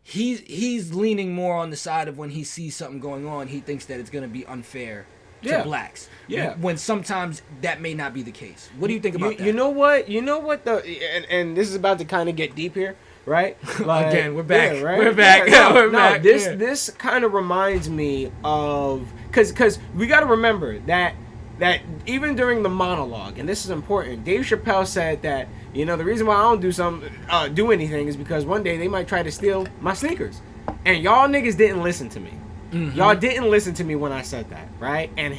he's leaning more on the side of when he sees something going on, he thinks that it's going to be unfair to blacks. Yeah. When sometimes that may not be the case. What do you think about that? You know what and this is about to kind of get deep here, right? Like, again, we're back. Yeah, right? We're back. We're back. This kind of reminds me of, cuz we got to remember that even during the monologue, and this is important, Dave Chappelle said that, the reason why I don't do anything is because one day they might try to steal my sneakers. And y'all niggas didn't listen to me. Y'all didn't listen to me when I said that, right? And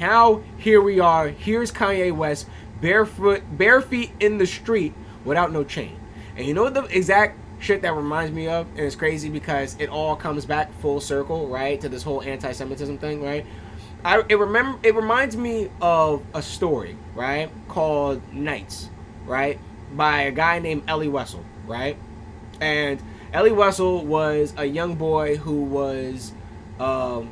here we are. Here's Kanye West, bare feet in the street without no chain. And you know what the exact shit that reminds me of? And it's crazy because it all comes back full circle, right, to this whole anti-Semitism thing, right? It reminds me of a story, right, called Nights, right, by a guy named Elie Wiesel, right? And Elie Wiesel was a young boy who was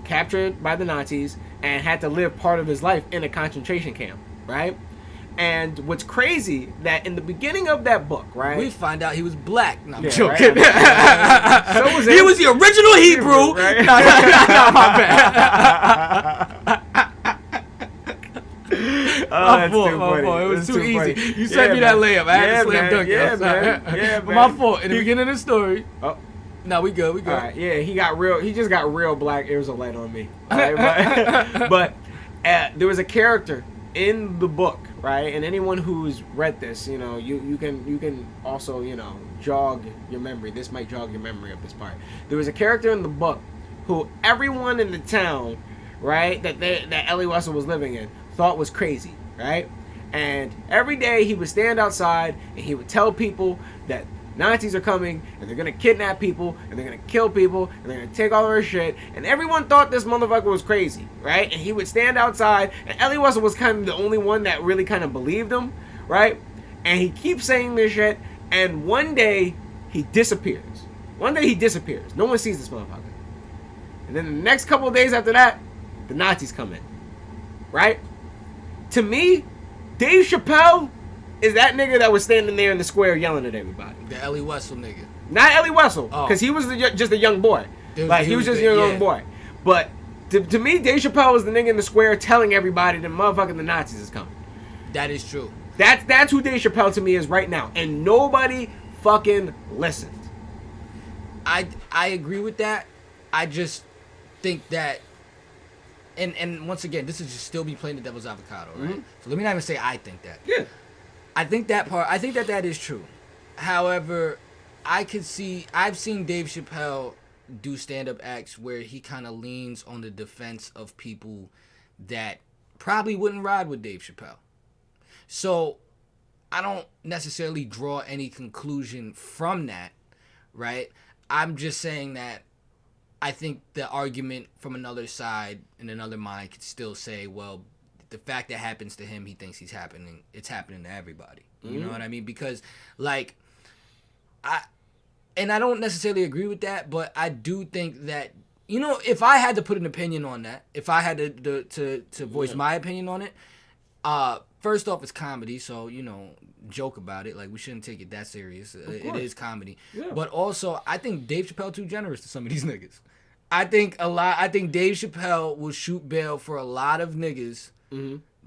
captured by the Nazis and had to live part of his life in a concentration camp, right? And what's crazy, that in the beginning of that book, right, we find out he was black. No, I'm joking. Right? So was he was the original Hebrew. Right? No, my bad. That's too funny. It was too easy. Funny. You sent me that layup. I had to slam dunk. Yeah, man. But my fault. In the beginning of the story. Oh. No, we good. All right, yeah, he just got real black. It was a light on me. All right, but there was a character in the book, right? And anyone who's read this, you can also, jog your memory. This might jog your memory of this part. There was a character in the book who everyone in the town, right, that Elie Wiesel was living in, thought was crazy, right? And every day he would stand outside and he would tell people that Nazis are coming, and they're gonna kidnap people, and they're gonna kill people, and they're gonna take all their shit, and everyone thought this motherfucker was crazy, right? And he would stand outside, and Elie Wiesel was kind of the only one that really kind of believed him, right? And he keeps saying this shit, and one day he disappears. No one sees this motherfucker. And then the next couple of days after that, the Nazis come in, right? To me, Dave Chappelle is that nigga that was standing there in the square yelling at everybody. The Elie Wiesel nigga. Not Elie Wiesel, because he was just a young boy. He was just a young boy. But to me, Dave Chappelle was the nigga in the square telling everybody that motherfucking the Nazis is coming. That is true. That's who Dave Chappelle to me is right now, and nobody fucking listens. I agree with that. I just think that, and once again, this is just still be playing the devil's avocado, right? Mm-hmm. So let me not even say I think that. Yeah. I think that is true. However, I've seen Dave Chappelle do stand-up acts where he kind of leans on the defense of people that probably wouldn't ride with Dave Chappelle. So I don't necessarily draw any conclusion from that, right? I'm just saying that I think the argument from another side and another mind could still say, well, the fact that happens to him, he thinks it's happening to everybody. You know what I mean? Because, like, I don't necessarily agree with that, but I do think that, you know, if I had to put an opinion on that, if I had to voice my opinion on it, first off, it's comedy, so, you know, joke about it. Like, we shouldn't take it that serious. It is comedy. Yeah. But also, I think Dave Chappelle too generous to some of these niggas. I think Dave Chappelle will shoot bail for a lot of niggas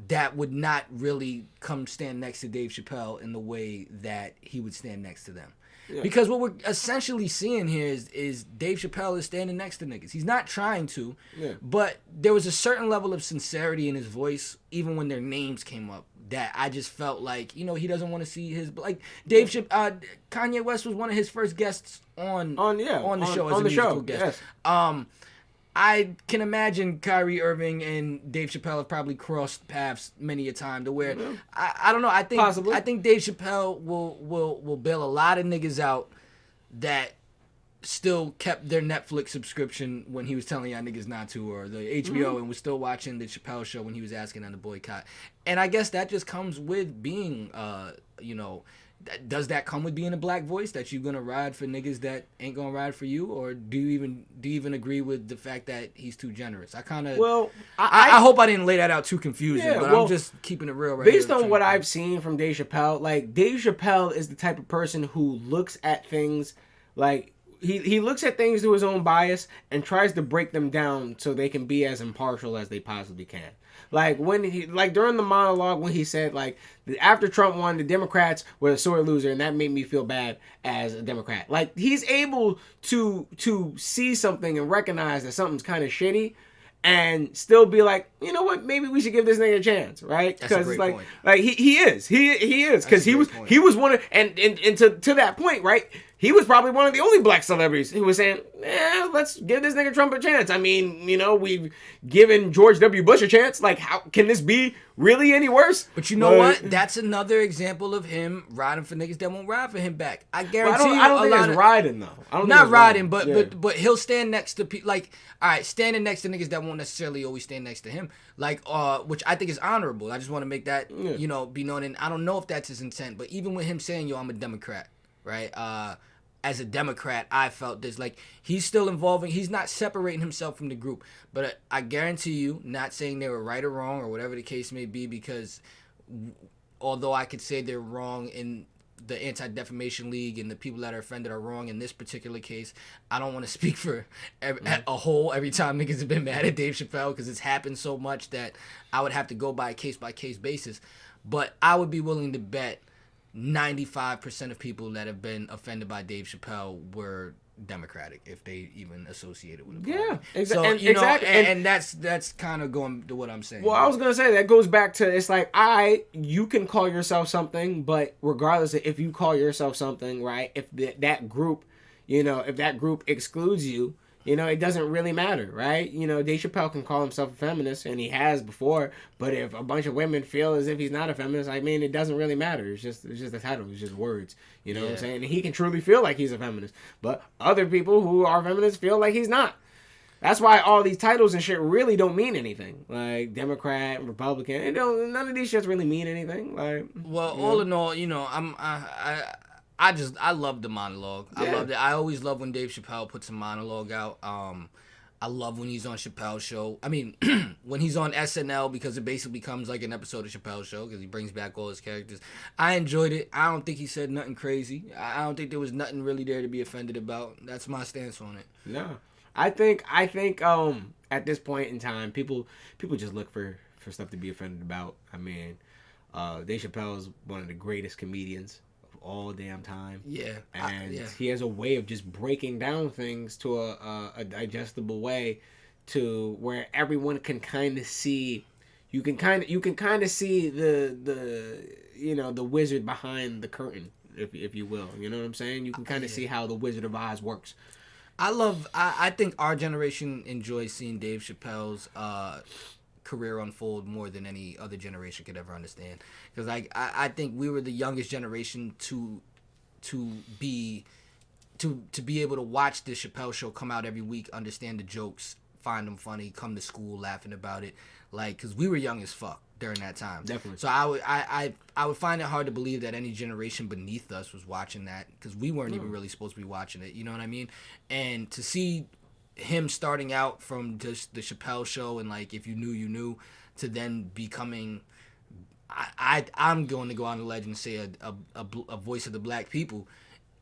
that would not really come stand next to Dave Chappelle in the way that he would stand next to them. Yeah. Because what we're essentially seeing here is Dave Chappelle is standing next to niggas. He's not trying to, but there was a certain level of sincerity in his voice, even when their names came up, that I just felt like, you know, he doesn't want to see his, like, Kanye West was one of his first guests on the show as a musical guest. Yes. I can imagine Kyrie Irving and Dave Chappelle have probably crossed paths many a time to where I don't know. I think Dave Chappelle will bail a lot of niggas out that still kept their Netflix subscription when he was telling y'all niggas not to, or the HBO and was still watching the Chappelle show when he was asking on the boycott. And I guess that just comes with being, you know. Does that come with being a black voice, that you're gonna ride for niggas that ain't gonna ride for you, or do you even agree with the fact that he's too generous? I kind of I hope I didn't lay that out too confusing, but I'm just keeping it real right based on what I've seen from Dave Chappelle. Like, Dave Chappelle is the type of person who looks at things like he looks at things through his own bias and tries to break them down so they can be as impartial as they possibly can. Like, during the monologue when he said, like, after Trump won, the Democrats were a sore loser, and that made me feel bad as a Democrat. Like, he's able to see something and recognize that something's kind of shitty, and still be like, you know what, maybe we should give this nigga a chance, right? Because it's like he is because he was one of, and to that point, right? He was probably one of the only black celebrities who was saying, let's give this nigga Trump a chance. I mean, you know, we've given George W. Bush a chance. Like, how can this be really any worse? But you know what? That's another example of him riding for niggas that won't ride for him back. I guarantee I don't think it's riding, though. Not riding, but he'll stand next to people. Like, all right, standing next to niggas that won't necessarily always stand next to him. Like, which I think is honorable. I just want to make that, you know, be known. And I don't know if that's his intent. But even with him saying, yo, I'm a Democrat, right? As a Democrat, I felt this, like, he's still involving, he's not separating himself from the group. But I guarantee you, not saying they were right or wrong or whatever the case may be, because although I could say they're wrong in the Anti-Defamation League and the people that are offended are wrong in this particular case, I don't want to speak for a whole every time niggas have been mad at Dave Chappelle, because it's happened so much that I would have to go by a case-by-case basis. But I would be willing to bet 95% of people that have been offended by Dave Chappelle were Democratic, if they even associated with him. Yeah, exactly. And that's kind of going to what I'm saying. Well, I was gonna say that goes back to, it's like, you can call yourself something, but regardless of if you call yourself something, right? If that group, you know, if that group excludes you, you know, it doesn't really matter, right? You know, Dave Chappelle can call himself a feminist, and he has before, but if a bunch of women feel as if he's not a feminist, I mean, it doesn't really matter. It's just a title. It's just words. You know what I'm saying? And he can truly feel like he's a feminist. But other people who are feminists feel like he's not. That's why all these titles and shit really don't mean anything. Like, Democrat, Republican, none of these shits really mean anything. Like, all in all, you know, I love the monologue. Yeah. I loved it. I always love when Dave Chappelle puts a monologue out. I love when he's on Chappelle's show. I mean, when he's on SNL, because it basically becomes like an episode of Chappelle's show, because he brings back all his characters. I enjoyed it. I don't think he said nothing crazy. I don't think there was nothing really there to be offended about. That's my stance on it. No. I think at this point in time, people just look for stuff to be offended about. I mean, Dave Chappelle is one of the greatest comedians of all damn time. Yeah. And he has a way of just breaking down things to a digestible way to where everyone can kind of see. You can kind of see the wizard behind the curtain, if you will. You know what I'm saying? You can kind of see how the Wizard of Oz works. I think our generation enjoys seeing Dave Chappelle's career unfold more than any other generation could ever understand. Because I think we were the youngest generation to be able to watch the Chappelle Show come out every week, understand the jokes, find them funny, come to school laughing about it, like, because we were young as fuck during that time. Definitely. So I would find it hard to believe that any generation beneath us was watching that, because we weren't even really supposed to be watching it. You know what I mean? And to see him starting out from just the Chappelle Show and, like, if you knew, you knew, to then becoming, I'm going to go on the ledge and say a voice of the black people.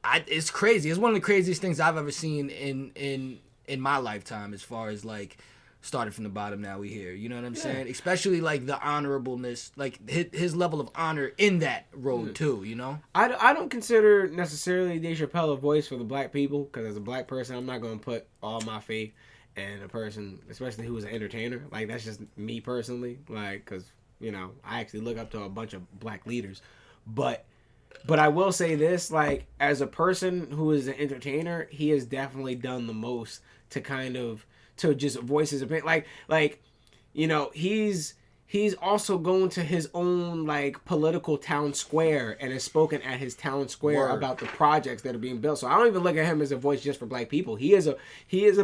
It's crazy. It's one of the craziest things I've ever seen in my lifetime, as far as, like, started from the bottom, now we here. You know what I'm saying? Especially, like, the honorableness, like, his level of honor in that road, too, you know? I don't consider necessarily Dave Chappelle a voice for the black people, because as a black person, I'm not going to put all my faith in a person, especially who is an entertainer. Like, that's just me personally, like, because, you know, I actually look up to a bunch of black leaders. But I will say this, like, as a person who is an entertainer, he has definitely done the most to kind of, to just voice his opinion. Like, you know, he's also going to his own, like, political town square and has spoken at his town square about the projects that are being built. So I don't even look at him as a voice just for black people. He is a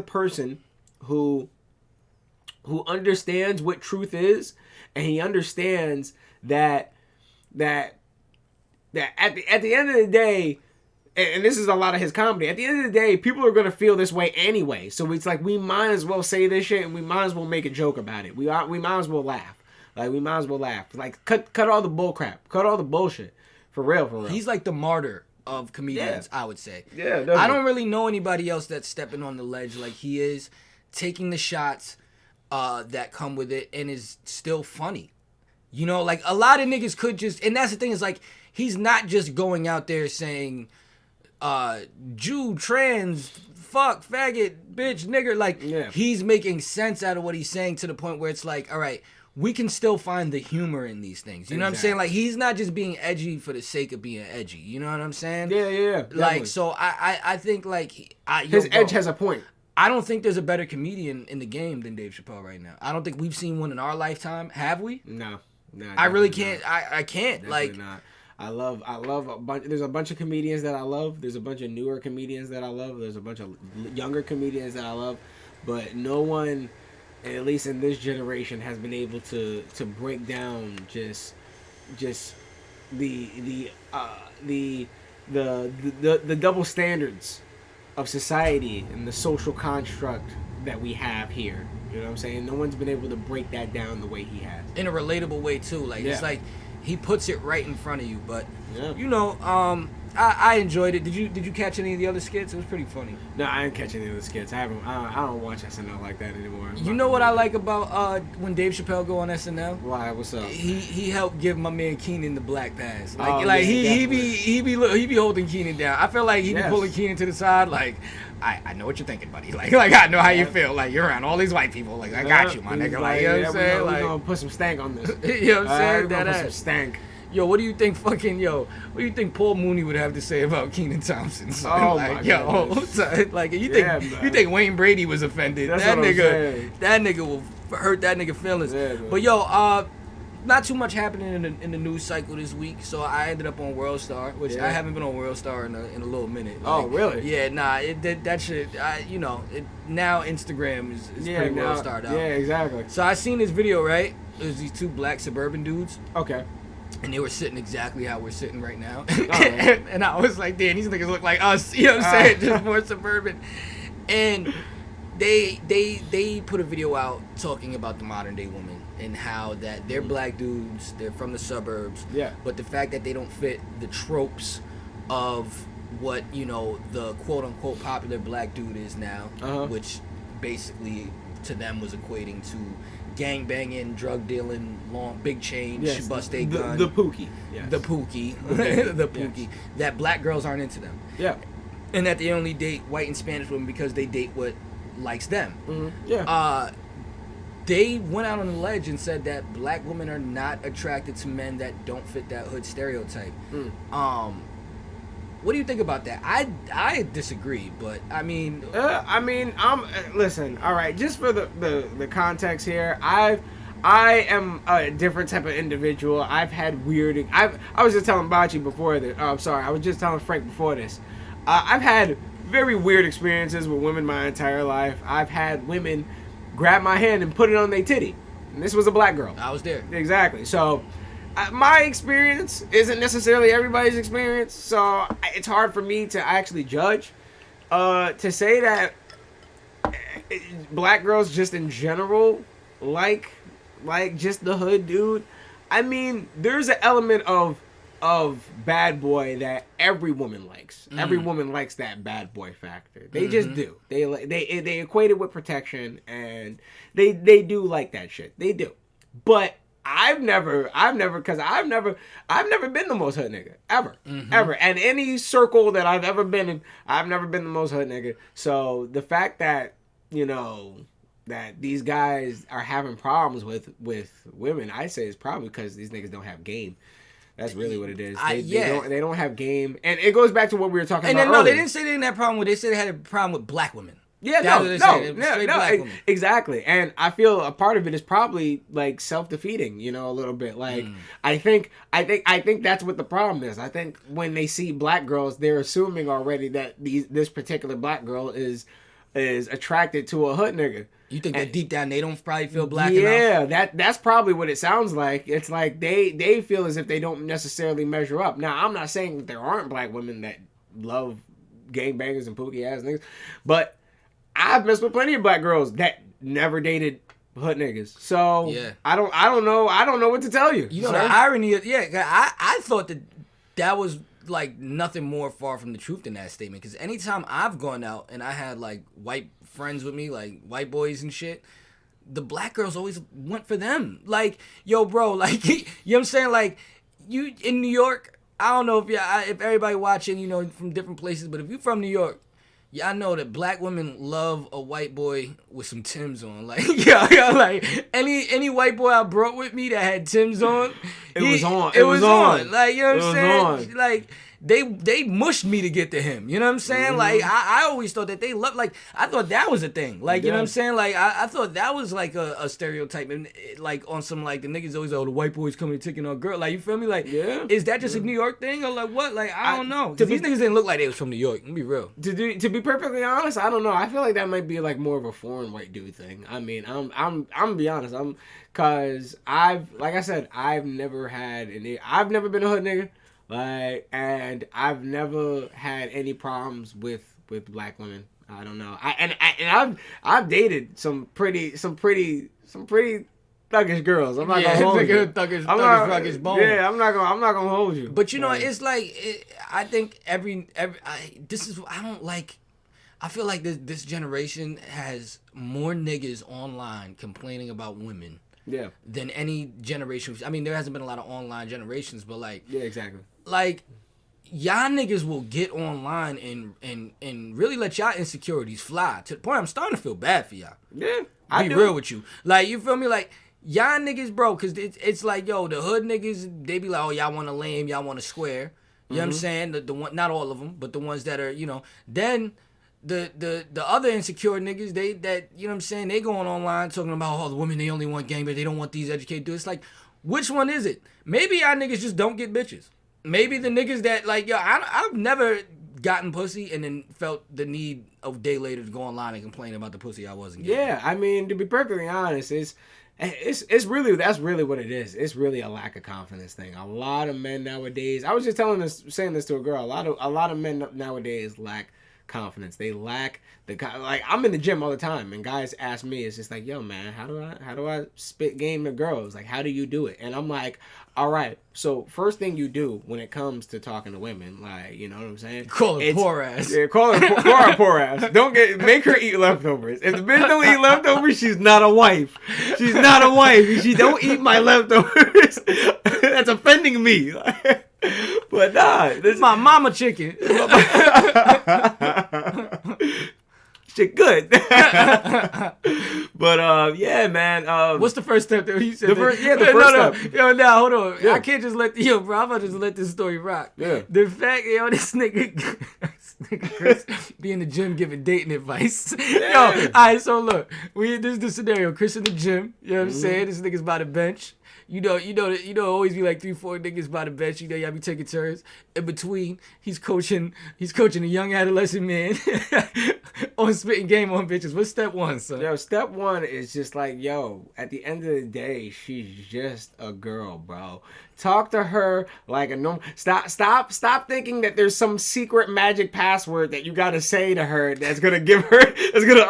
person who understands what truth is, and he understands that at the end of the day, and this is a lot of his comedy, at the end of the day, people are going to feel this way anyway. So it's like, we might as well say this shit, and we might as well make a joke about it. We might as well laugh. Like, we might as well laugh. Like, cut all the bull crap. Cut all the bullshit. For real. He's like the martyr of comedians, I would say. Yeah, definitely. I don't really know anybody else that's stepping on the ledge like he is, taking the shots that come with it, and is still funny. You know, like, a lot of niggas could just, and that's the thing, is, like, he's not just going out there saying, Jew, trans, fuck, faggot, bitch, nigger. Like, he's making sense out of what he's saying, to the point where it's like, all right, we can still find the humor in these things. You know what I'm saying? Like, he's not just being edgy for the sake of being edgy. You know what I'm saying? Yeah. Definitely. Like, so I think, like, his edge has a point. I don't think there's a better comedian in the game than Dave Chappelle right now. I don't think we've seen one in our lifetime. Have we? No. I really can't. I can't. Definitely like, not. I love a bunch. There's a bunch of comedians that I love. There's a bunch of newer comedians that I love. There's a bunch of younger comedians that I love. But no one, at least in this generation, has been able to break down just the double standards of society and the social construct that we have here. You know what I'm saying? No one's been able to break that down the way he has. In a relatable way too. Like, it's like, he puts it right in front of you. But you know, I enjoyed it. Did you catch any of the other skits? It was pretty funny. No, I didn't catch any of the skits. I don't watch SNL like that anymore. You know what I like about when Dave Chappelle go on SNL? Why? What's up? He helped give my man Keenan the black pass. Like, he be holding Keenan down. I feel like he be pulling Keenan to the side. Like, I know what you're thinking, buddy. Like I know how you feel. Like, you're around all these white people. Like, I got you, my nigga. Like, you know what I'm saying? We're gonna put some stank on this. You know what I'm saying? We're gonna put some stank. Yo, what do you think what do you think Paul Mooney would have to say about Kenan Thompson? Son? Oh, like, my God. Like, you think Wayne Brady was offended? That's that what nigga will hurt that nigga feelings. Yeah, but yo, not too much happening in the news cycle this week, so I ended up on World Star, which I haven't been on World Star in a little minute. Like, oh, really? Yeah, nah, that shit. Now Instagram is pretty World Starred out. Yeah, exactly. So I seen this video, right? There's these two black suburban dudes. Okay. And they were sitting exactly how we're sitting right now. Right. And I was like, damn, these niggas look like us. You know what I'm saying? Just more suburban. And they put a video out talking about the modern day woman and how that they're black dudes, they're from the suburbs. Yeah. But the fact that they don't fit the tropes of what, you know, the quote unquote popular black dude is now, which basically to them was equating to gang banging, drug dealing, big chain, Yes, bust a gun. The Pookie. Yes. The Pookie. The Pookie. Yes. That black girls aren't into them. Yeah. And that they only date white and Spanish women because they date what likes them. Mm-hmm. Yeah. They went out on the ledge and said that black women are not attracted to men that don't fit that hood stereotype. What do you think about that? I disagree, but I mean, listen. All right, just for the context here, I am a different type of individual. I've had weird. I was just telling Bachi before this. Oh, I'm sorry. I was just telling Frank before this. I've had very weird experiences with women my entire life. I've had women grab my hand and put it on their titty. And this was a black girl. I was there. Exactly. So my experience isn't necessarily everybody's experience. So it's hard for me to actually judge. To say that black girls just in general like just the hood dude. I mean, there's an element of bad boy that every woman likes. Every woman likes that bad boy factor. They just do. They equate it with protection, and they do like that shit. They do. But I've never been the most hood nigga ever. And any circle that I've ever been in, I've never been the most hood nigga. So the fact that that these guys are having problems with women, I say is probably because these niggas don't have game. That's really what it is. They don't have game, and it goes back to what we were talking about. No, they didn't say they didn't have a problem with. They said they had a problem with black women. Yeah, no, exactly. And I feel a part of it is probably like self-defeating, a little bit. Like I think that's what the problem is. I think when they see black girls, they're assuming already that this particular black girl is attracted to a hood nigga. You think that deep down they don't probably feel black enough? Yeah, that's probably what it sounds like. It's like they feel as if they don't necessarily measure up. Now, I'm not saying that there aren't black women that love gangbangers and pookie ass niggas, but I've messed with plenty of black girls that never dated hood niggas. So I don't know what to tell you. The irony of I thought that was like nothing more far from the truth than that statement, because anytime I've gone out and I had like white friends with me, like white boys and shit, the black girls always went for them. Like, yo, bro, like, you know what I'm saying? Like, you in New York, I don't know if everybody watching, from different places, but if you from New York, I know that black women love a white boy with some Timbs on. Like, like any white boy I brought with me that had Timbs on, it was on. Like, you know what I'm saying? Like, they mushed me to get to him. You know what I'm saying? Like, I always thought that they loved, like, I thought that was a thing. Like, you know what I'm saying? Like, I thought that was like a stereotype. And like on some, like, the niggas always, the white boys coming and taking on girl. Like, you feel me? Like, is that just a New York thing? Or like what? Like, I don't know. Because these niggas didn't look like they was from New York. Let me be real. To be perfectly honest, I don't know. I feel like that might be like more of a foreign white dude thing. I mean, I'm gonna be honest. Cause like I said, I've never been a hood nigga. Like, and I've never had any problems with black women. I don't know. I've dated some pretty thuggish girls. I'm not gonna hold you. Thuggish bone. Yeah, I'm not gonna hold you. But it's like I think I feel like this generation has more niggas online complaining about women. Yeah. Than any generation. I mean, there hasn't been a lot of online generations, but like. Yeah, exactly. Like, y'all niggas will get online and really let y'all insecurities fly to the point I'm starting to feel bad for y'all. Yeah, I be real with you. Like, you feel me? Like, y'all niggas, bro, because it's like, yo, the hood niggas, they be like, oh, y'all want a lame, y'all want a square. You know what I'm saying? The one, not all of them, but the ones that are, then the other insecure niggas, you know what I'm saying? They going online talking about, oh, the women, they only want gang, but they don't want these educated dudes. It's like, which one is it? Maybe y'all niggas just don't get bitches. Maybe the niggas that, like, yo, I've never gotten pussy and then felt the need a day later to go online and complain about the pussy I wasn't getting. Yeah, I mean, to be perfectly honest, it's really, that's really what it is. It's really a lack of confidence thing. A lot of men nowadays, I was just saying this to a girl, a lot of men nowadays lack confidence. They lack like I'm in the gym all the time, and guys ask me, it's just like, yo, man, how do I spit game to girls? Like, how do you do it? And I'm like, all right, so first thing you do when it comes to talking to women, like, you know what I'm saying? Call her poor ass. Yeah, call her poor ass. Make her eat leftovers. If the bitch don't eat leftovers, she's not a wife. She's not a wife. If she don't eat my leftovers, that's offending me. But nah, this is my mama chicken. Shit good. But yeah, man. What's the first step that he said? The first step. Yo, now hold on. Yeah. I can't just let bro. I'm about to just let this story rock. Yeah. The fact, this nigga Chris be in the gym giving dating advice. Yeah. Yo, all right. So look, this is the scenario. Chris in the gym. You know what I'm saying? This nigga's by the bench. You know, always be like 3-4 niggas by the bench. You know, y'all be taking turns. In between, he's coaching a young adolescent man on spitting game on bitches. What's step one, son? Yo, step one is just like, yo, at the end of the day, she's just a girl, bro. Talk to her like a normal. Stop thinking that there's some secret magic password that you gotta say to her that's gonna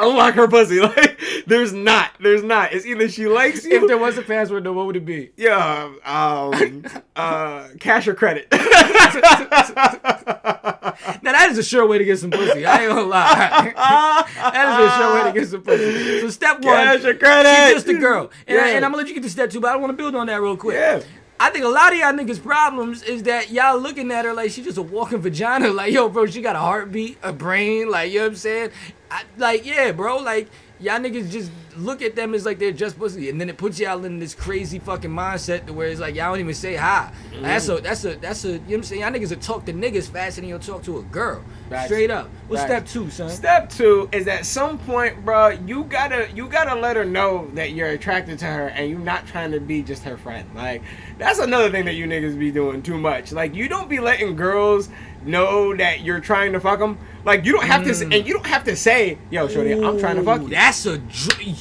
unlock her pussy. Like, there's not. It's either she likes you. If there was a password, then what would it be? Yeah, cash or credit. Now that is a sure way to get some pussy. I ain't gonna lie. That is a sure way to get some pussy. So step one, cash or credit. She's just a girl. And, Yeah. and I'm gonna let you get to step two, but I want to build on that real quick. Yeah. I think a lot of y'all niggas' problems is that y'all looking at her like she just a walking vagina. Like, yo, bro, she got a heartbeat, a brain. Like, you know what I'm saying? Yeah, bro. Like, y'all niggas just look at them as like they're just pussy, and then it puts y'all in this crazy fucking mindset to where it's like y'all don't even say hi. Mm-hmm. That's a you know what I'm saying? Y'all niggas will talk to niggas faster than you'll talk to a girl. Facts. Straight up. What's Facts. step two, son? Step two is at some point, bro, you gotta let her know that you're attracted to her and you're not trying to be just her friend. Like, that's another thing that you niggas be doing too much. Like, you don't be letting girls know that you're trying to fuck them. Like, you don't have to, and you don't have to say, yo, shorty, I'm trying to fuck you. That's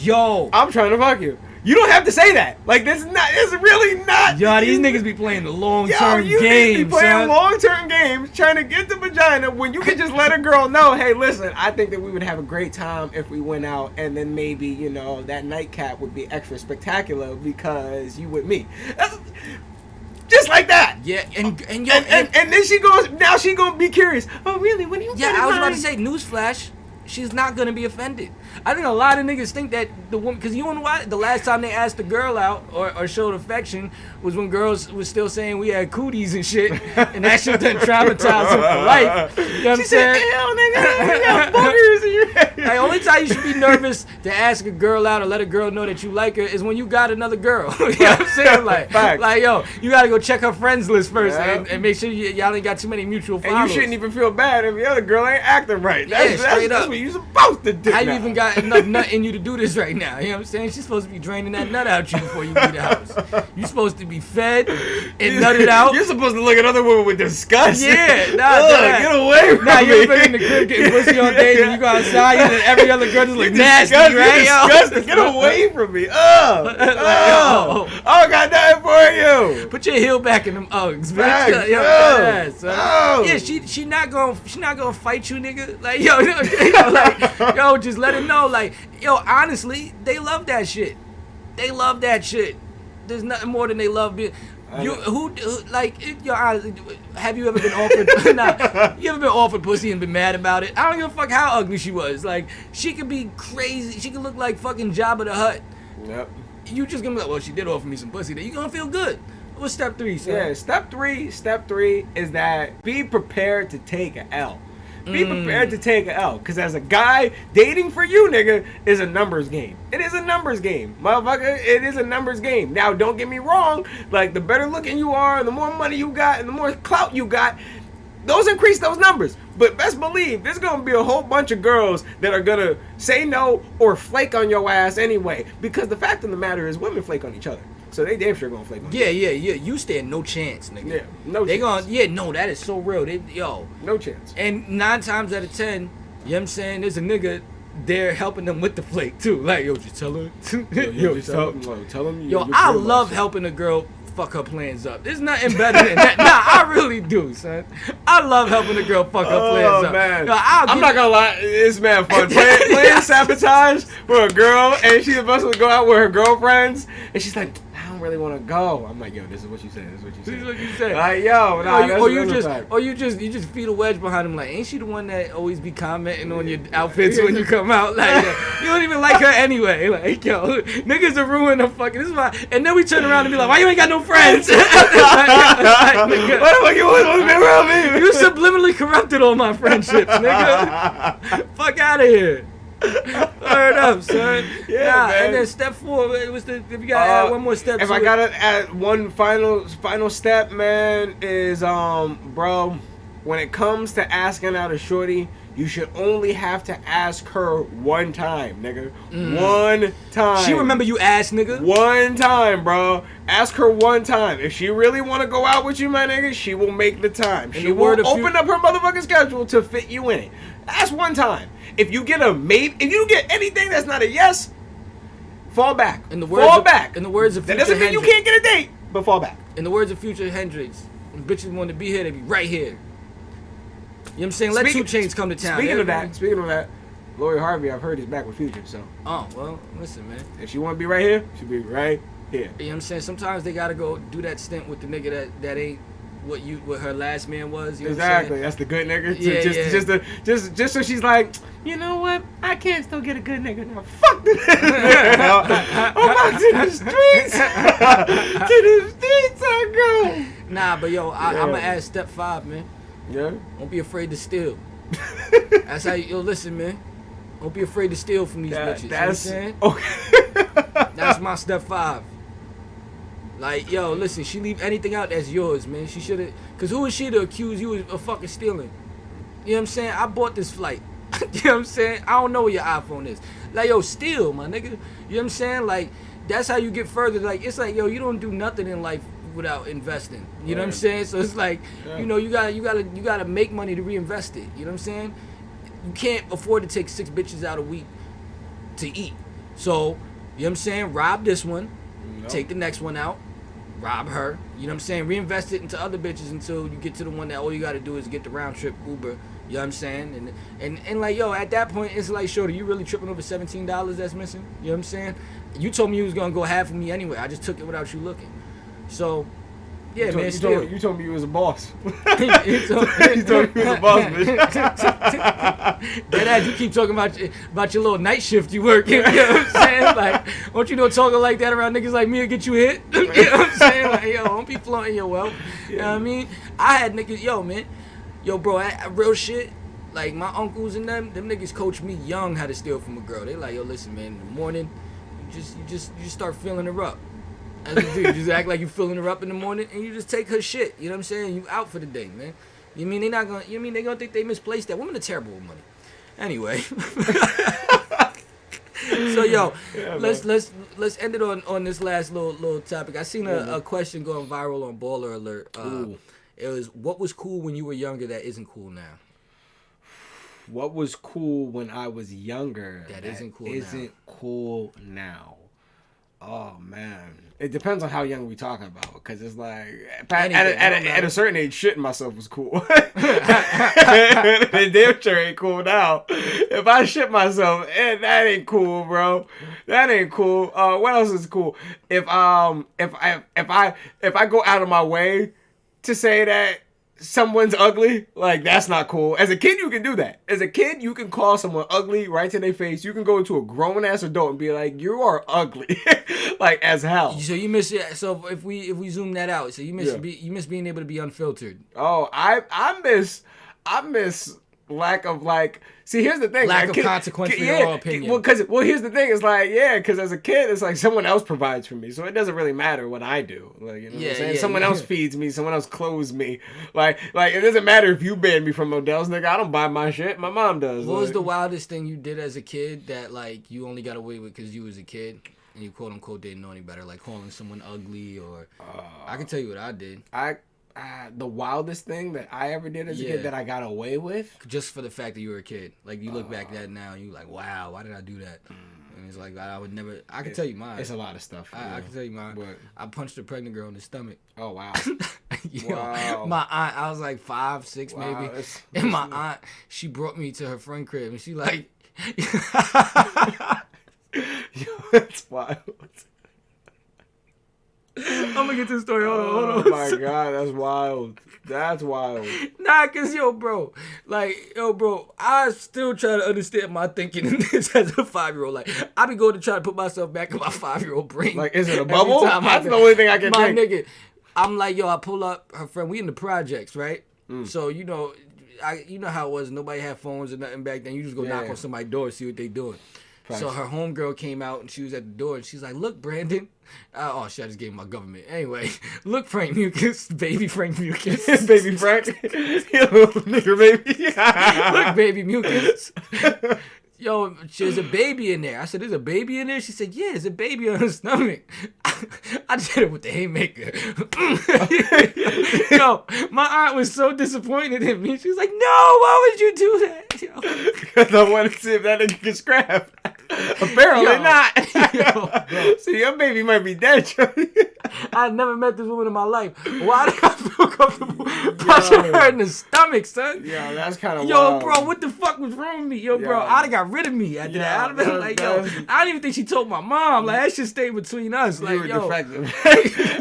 yo. I'm trying to fuck you. You don't have to say that. Like, it's really not. Yo, these niggas be playing the long-term you game, be playing son. long-term games, trying to get the vagina when you can just let a girl know, hey, listen, I think that we would have a great time if we went out, and then maybe, you know, that nightcap would be extra spectacular because you with me. That's just like that. Yeah, and then she gonna be curious. Oh, really? When you? Yeah, I was about to say, newsflash, she's not gonna be offended. I think a lot of niggas think that the woman, because you know what? The last time they asked the girl out or showed affection was when girls was still saying we had cooties and shit, and that shit done traumatized them for life. You know what I'm saying? Said, hell, nigga, you got boogers in your head. Like, only time you should be nervous to ask a girl out or let a girl know that you like her is when you got another girl. You know what I'm saying? Like, yo, you gotta go check her friends list first and make sure y'all ain't got too many mutual followers. And you shouldn't even feel bad if the other girl ain't acting right. That's what you supposed to do. How you even got enough nut in you to do this right now? You know what I'm saying? She's supposed to be draining that nut out you before you leave the house. You're supposed to be fed and nutted out. You're supposed to look at other women with disgust. Yeah, get away from me. You've been in the crib getting pussy on dates and you go outside and then every other girl just like nasty, right? You're disgusting. Get away from me. I got nothing for you. Put your heel back in them Uggs, Facts, Yeah, she not gonna fight you, nigga. Like, yo, just let her know. Like, yo, honestly, they love that shit. They love that shit. There's nothing more than they love being. Have you ever been offered? Nah, you ever been offered pussy and been mad about it? I don't give a fuck how ugly she was. Like, she could be crazy. She could look like fucking Jabba the Hutt. Yep. You just gonna be like, well, she did offer me some pussy. Then you gonna feel good. What's step three, son? Yeah, step three is that be prepared to take an L. Be prepared to take an L. Because as a guy, dating for you, nigga, is a numbers game. It is a numbers game. Motherfucker, it is a numbers game. Now, don't get me wrong. Like, the better looking you are, the more money you got, and the more clout you got, those increase those numbers. But best believe, there's going to be a whole bunch of girls that are going to say no or flake on your ass anyway. Because the fact of the matter is, women flake on each other. So they damn sure gonna flake on you. Yeah. You stand no chance, nigga. Yeah, no they chance. That is so real. No chance. And 9 times out of 10, you know what I'm saying, there's a nigga there helping them with the flake too. Like, yo, just tell her. Yo, just tell them. Yo, I love helping a girl fuck her plans up. There's nothing better than that. Nah, I really do, son. I love helping a girl fuck her plans up. Man. Yo, I'm not gonna lie, it's man fun. Playing sabotage for a girl, and she's supposed to go out with her girlfriends, and she's like, I don't really want to go. I'm like, yo, this is what you said. This is what you said. This is what you said. Like, yo, nah, you just feed a wedge behind him. Like, ain't she the one that always be commenting on your outfits when you come out? Like, you don't even like her anyway. Like, yo, niggas are ruining the fucking. This is why. And then we turn around and be like, why you ain't got no friends? What the fuck you want to be around me? You subliminally corrupted all my friendships, nigga. Fuck out of here. Word up, son. Yeah, man. And then step 4, it was if you gotta add one more step. If I gotta add one final step, man, is bro, when it comes to asking out a shorty, you should only have to ask her one time, nigga. One time. She remember you ass, nigga. One time, bro. Ask her one time. If she really want to go out with you, my nigga, she will make the time. She will open up her motherfucking schedule to fit you in it. That's one time. If you get a maybe, if you get anything that's not a yes, fall back. Fall back. In the words of that Future doesn't mean you can't get a date, but fall back. In the words of Future Hendrix, when bitches want to be here, they be right here. You know what I'm saying? Let 2 Chainz come to town. Speaking of that, Lori Harvey, I've heard is back with Future, so. Oh, well, listen, man. If she want to be right here, she'll be right here. You know what I'm saying? Sometimes they gotta go do that stint with the nigga that ain't what her last man was. You know exactly. What that's the good nigga. Yeah, just so she's like, you know what? I can't still get a good nigga now. Fuck this. I'm out to the streets. To the streets I go. Nah, but yo, I'm gonna add step 5, man. Yeah. Don't be afraid to steal. That's how yo listen, man. Don't be afraid to steal from these bitches. That's you know what I'm saying? Okay. That's my step 5. Like, yo, listen, she leave anything out that's yours, man. She should have, cause who is she to accuse you of fucking stealing? You know what I'm saying? I bought this flight. You know what I'm saying? I don't know where your iPhone is. Like, yo, steal, my nigga. You know what I'm saying? Like, that's how you get further. Like, it's like, yo, you don't do nothing in life without investing. You know what I'm saying? So it's like, you know, you gotta make money to reinvest it. You know what I'm saying? You can't afford to take 6 bitches out a week to eat. So, you know what I'm saying? Rob this one, take the next one out, rob her. You know what I'm saying? Reinvest it into other bitches until you get to the one that all you gotta do is get the round trip Uber. You know what I'm saying? And like, yo, at that point, it's like, shorty, you really tripping over $17 that's missing? You know what I'm saying? You told me you was gonna go half of me anyway. I just took it without you looking. So, yeah, you told me you was a boss. you told me you was a boss, bitch. That you keep talking about your little night shift you work. You know what I'm saying? Like, don't you know talking like that around niggas like me will get you hit? You know what I'm saying? Like, yo, don't be flaunting your wealth. You know what I mean? I had niggas, yo, man. Yo, bro, real shit. Like, my uncles and them niggas coached me young how to steal from a girl. They like, yo, listen, man, in the morning, you just start filling her up. As you do, you just act like you filling her up in the morning, and you just take her shit. You know what I'm saying? You out for the day, man. You mean they not gonna? You mean they gonna think they misplaced that? Women are terrible with money. Anyway, so yo, let's end it on this last little topic. I seen a question going viral on Baller Alert. It was, what was cool when you were younger that isn't cool now? What was cool when I was younger that isn't cool now? Oh man, it depends on how young we talking about, because it's like at a certain age, shitting myself was cool. It damn sure ain't cool now. If I shit myself, that ain't cool, bro. That ain't cool. What else is cool? If I go out of my way to say that someone's ugly, like, that's not cool. As a kid, you can do that. As a kid, you can call someone ugly right to their face. You can go into a grown-ass adult and be like, you are ugly. Like, as hell. So you miss it. So if we zoom that out, so you miss being able to be unfiltered. Oh, I miss lack of, like, see, here's the thing. Lack of consequence for your opinion. Well, here's the thing. It's like, because as a kid, it's like someone else provides for me. So it doesn't really matter what I do. Like, you know what I'm saying? Someone else feeds me. Someone else clothes me. Like, it doesn't matter if you ban me from Modell's, nigga. I don't buy my shit. My mom does. What was the wildest thing you did as a kid that, like, you only got away with because you was a kid and you quote unquote didn't know any better? Like calling someone ugly, or I can tell you what I did. The wildest thing that I ever did as a kid that I got away with, just for the fact that you were a kid. Like, you look back at that now and you like, wow, why did I do that? And it's like I would never. I can tell you mine. It's a lot of stuff. I can tell you mine. But I punched a pregnant girl in the stomach. Oh wow. Wow. My aunt, I was like 5, 6 maybe, and my aunt, she brought me to her friend crib, and she like, that's wild. I'm gonna get this story. Hold on. Oh my god, that's wild. That's wild. Nah, cause bro, I still try to understand my thinking in this as a 5-year-old. Like, I be going to try to put myself back in my 5-year-old brain. Like, is it a bubble? That's the only thing I can think. Nigga, I'm like, I pull up her friend. We in the projects, right? So you know how it was. Nobody had phones or nothing back then. You just go knock on somebody's door and see what they doing. So her homegirl came out and she was at the door and she's like, "Look, Brandon." Oh shit! I just gave him my government. Anyway, look, Frank Mucus, baby Frank Mucus, baby Frank, little nigger baby. Look, baby Mucus. Yo, there's a baby in there. I said, "There's a baby in there?" She said, "Yeah, there's a baby on her stomach." I just hit it with the haymaker. Yo, my aunt was so disappointed in me. She was like, "No, why would you do that?" Because I wanted to see if that nigga could scrap. Apparently not. See, your baby might be dead. I never met this woman in my life. Why did I feel comfortable punching her in the stomach, son? Yeah, that's kind of wild. Bro, what the fuck was wrong with me? Bro, I'd have got rid of me after that. I'd have been like, I don't even think she told my mom. Like, that shit stayed between us. Like, you were defective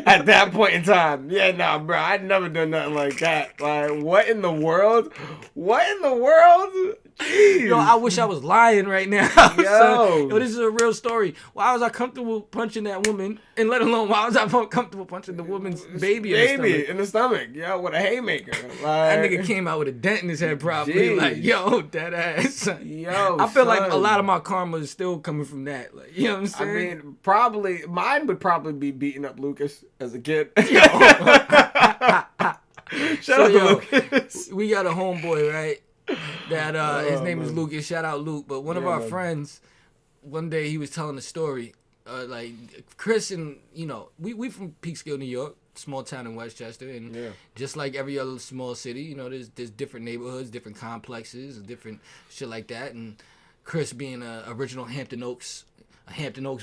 at that point in time. Yeah, nah, bro, I'd never done nothing like that. Like, what in the world? What in the world? Jeez. Yo, I wish I was lying right now. Yo, this is a real story. Why was I comfortable punching that woman? And let alone, why was I comfortable punching the woman's baby in the stomach? Yo, with a haymaker. Like, that nigga came out with a dent in his head probably. Geez. Like, yo, that ass. Yo, I feel like a lot of my karma is still coming from that. Like, you know what I'm saying? I mean, probably, mine would probably be beating up Lucas as a kid. Shout out to Lucas. We got a homeboy, right? That his name is Lucas. Shout out Luke. But one of our friends, one day he was telling a story. Like Chris and we from Peekskill, New York, small town in Westchester, and just like every other small city, there's different neighborhoods, different complexes, different shit like that. And Chris being a original Hampton Oaks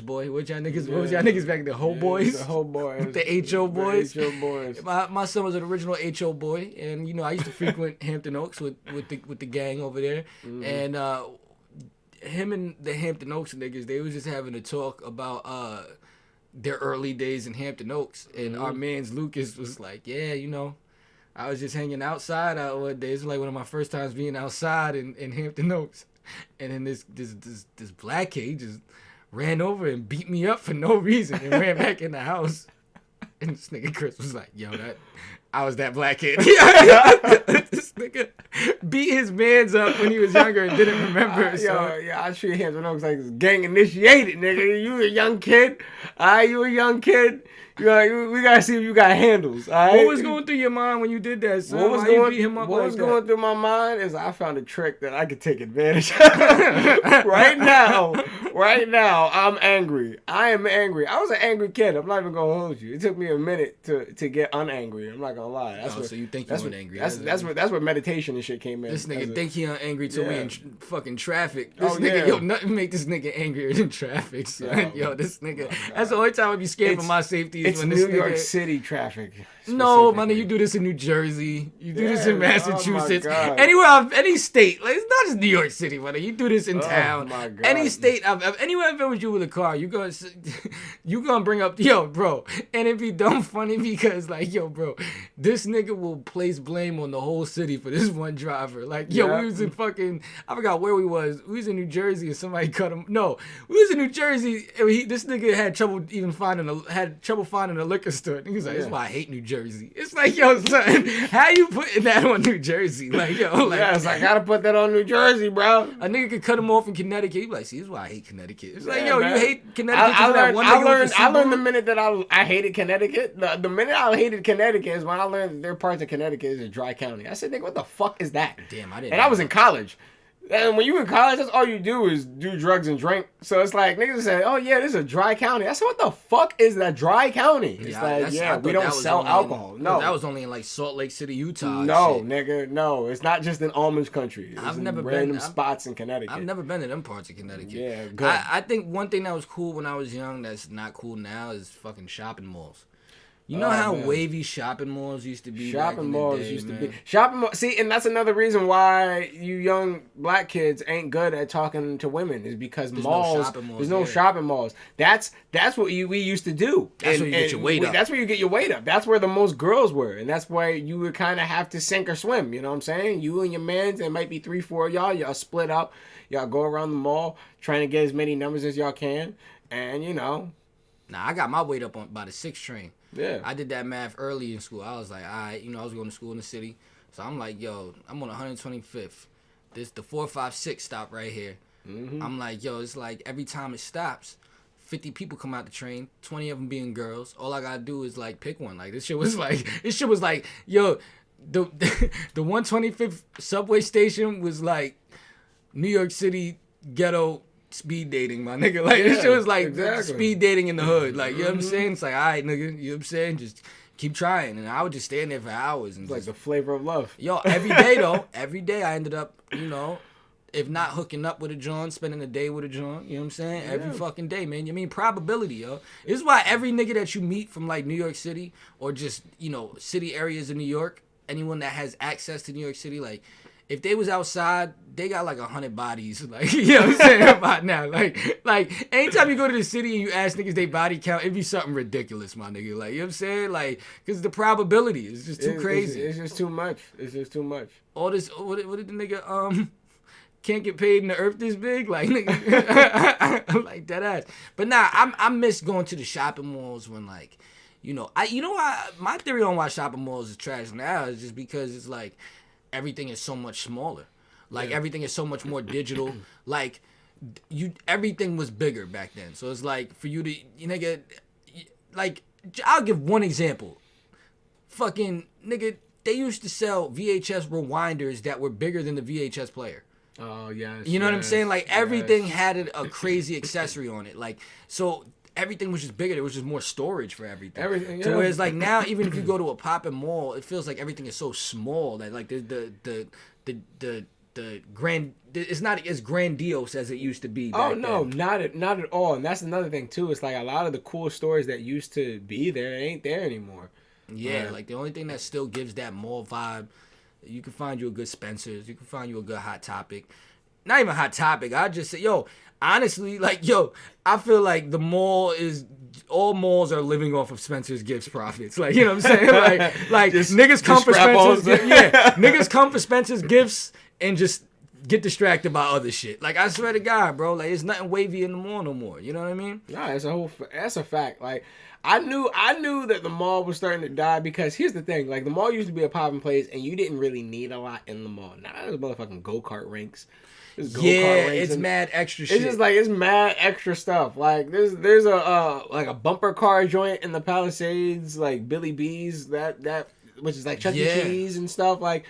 boy. What was y'all niggas back there? Ho boys? The Ho boys. The HO boys. The HO boys. My son was an original HO boy, and I used to frequent Hampton Oaks with the gang over there. Mm-hmm. And him and the Hampton Oaks niggas, they was just having a talk about their early days in Hampton Oaks. And our man's Lucas was like, yeah, I was just hanging outside one day. It's like one of my first times being outside in Hampton Oaks. And then this black kid just ran over and beat me up for no reason and ran back in the house. And this nigga Chris was like, yo, I was that black kid. This nigga beat his mans up when he was younger and didn't remember. I treat Hampton Oaks like gang initiated, nigga. You a young kid. You a young kid. We gotta see if you got handles. All right? What was going through your mind when you did that, son? What was going through my mind is I found a trick that I could take advantage of. Right now, I'm angry. I am angry. I was an angry kid. I'm not even gonna hold you. It took me a minute to get unangry. I'm not gonna lie. So you think you weren't angry? That's where meditation and shit came in. This nigga think he unangry till we in fucking traffic. Nothing make this nigga angrier than traffic, son. Yo, this nigga. That's the only time I'd be scared for my safety. It's when New York City traffic. No, man, you do this in New Jersey. You do this in Massachusetts. Any state. Like, it's not just New York City, man. You do this in town. My God. Any state. Anywhere I've been with you with a car, you gonna bring up, yo, bro. And it'd be dumb funny because, like, yo, bro, this nigga will place blame on the whole city for this one driver. Like, yo, we was in fucking, I forgot where we was. We was in New Jersey and somebody cut him. No, we was in New Jersey and this nigga had trouble finding a liquor store. He was like, that's why I hate New Jersey. It's like, yo, son, how you putting that on New Jersey? Like, yo, like, I gotta put that on New Jersey, bro. A nigga could cut him off in Connecticut. He'd be like, see, this is why I hate Connecticut. It's like, yo, man. You hate Connecticut. I learned the minute that I hated Connecticut. The minute I hated Connecticut is when I learned that there are parts of Connecticut is a dry county. I said, nigga, what the fuck is that? Damn, I didn't. And I was in college. And when you in college, that's all you do is do drugs and drink. So it's like niggas say, "Oh yeah, this is a dry county." I said, "What the fuck is that dry county?" It's we don't sell alcohol. No, that was only in like Salt Lake City, Utah. No, nigga, no. It's not just in Amish country. I've never been random spots in Connecticut. I've never been to them parts of Connecticut. Yeah, good. I think one thing that was cool when I was young that's not cool now is fucking shopping malls. You know how wavy shopping malls used to be? Shopping malls used to be. Shopping malls. See, and that's another reason why you young black kids ain't good at talking to women is because there's no shopping malls. That's what we used to do. That's where you get your weight up. That's where you get your weight up. That's where the most girls were, and that's why you would kind of have to sink or swim. You know what I'm saying? You and your mans, there might be 3-4 of y'all. Y'all split up. Y'all go around the mall trying to get as many numbers as y'all can, and you know. Nah, I got my weight up by the 6 train. Yeah. I did that math early in school. I was like, all right, I was going to school in the city. So I'm like, yo, I'm on 125th. This the 456 stop right here. Mm-hmm. I'm like, yo, it's like every time it stops, 50 people come out the train, 20 of them being girls. All I got to do is like pick one. Like this shit was like, yo, the 125th subway station was like New York City ghetto speed dating, my nigga. Like, this shit was like speed dating in the hood. Like, you know what I'm saying? It's like, all right, nigga, you know what I'm saying? Just keep trying. And I would just stand there for hours. And it's like the flavor of love. Yo, every day I ended up, if not hooking up with a John, spending a day with a John, you know what I'm saying? Yeah. Every fucking day, man. I mean, probability, yo. This is why every nigga that you meet from, like, New York City or just, city areas of New York, anyone that has access to New York City, like, if they was outside, they got like 100 bodies. Like, you know what I'm saying about now. Like anytime you go to the city and you ask niggas they body count, it'd be something ridiculous, my nigga. Like, you know what I'm saying? Like, because the probability is just too crazy. It's just too much. It's just too much. All this, what did the nigga, can't get paid in the earth this big? Like, nigga, like that ass. But nah, I miss going to the shopping malls when like, why my theory on why shopping malls is trash now is just because it's like, everything is so much smaller. Like, everything is so much more digital. Like, everything was bigger back then. So it's like, for you to, like, I'll give one example. Fucking, nigga, they used to sell VHS rewinders that were bigger than the VHS player. Oh, yes. You know what I'm saying? Like, everything had a crazy accessory on it. Like, so everything was just bigger. There was just more storage for everything. Everything, yeah. So whereas like now, even if you go to a poppin' mall, it feels like everything is so small that like the grand, it's not as grandiose as it used to be. Oh no, not at all. And that's another thing too. It's like a lot of the cool stores that used to be there ain't there anymore. Yeah, like the only thing that still gives that mall vibe, you can find you a good Spencer's, you can find you a good Hot Topic. Not even Hot Topic. I just say, honestly, like, I feel like all malls are living off of Spencer's Gifts profits. Like, you know what I'm saying? Like niggas come for Spencer's Gifts. Yeah, niggas come for Spencer's Gifts and just get distracted by other shit. Like, I swear to God, bro, like, it's nothing wavy in the mall no more. You know what I mean? Nah, that's a fact. Like, I knew that the mall was starting to die because here's the thing. Like, the mall used to be a popping place and you didn't really need a lot in the mall. Now, there's motherfucking go-kart rinks. It's mad extra shit. It's just like it's mad extra stuff. Like there's a bumper car joint in the Palisades, like Billy B's, that which is like Chuck E. Cheese and stuff. Like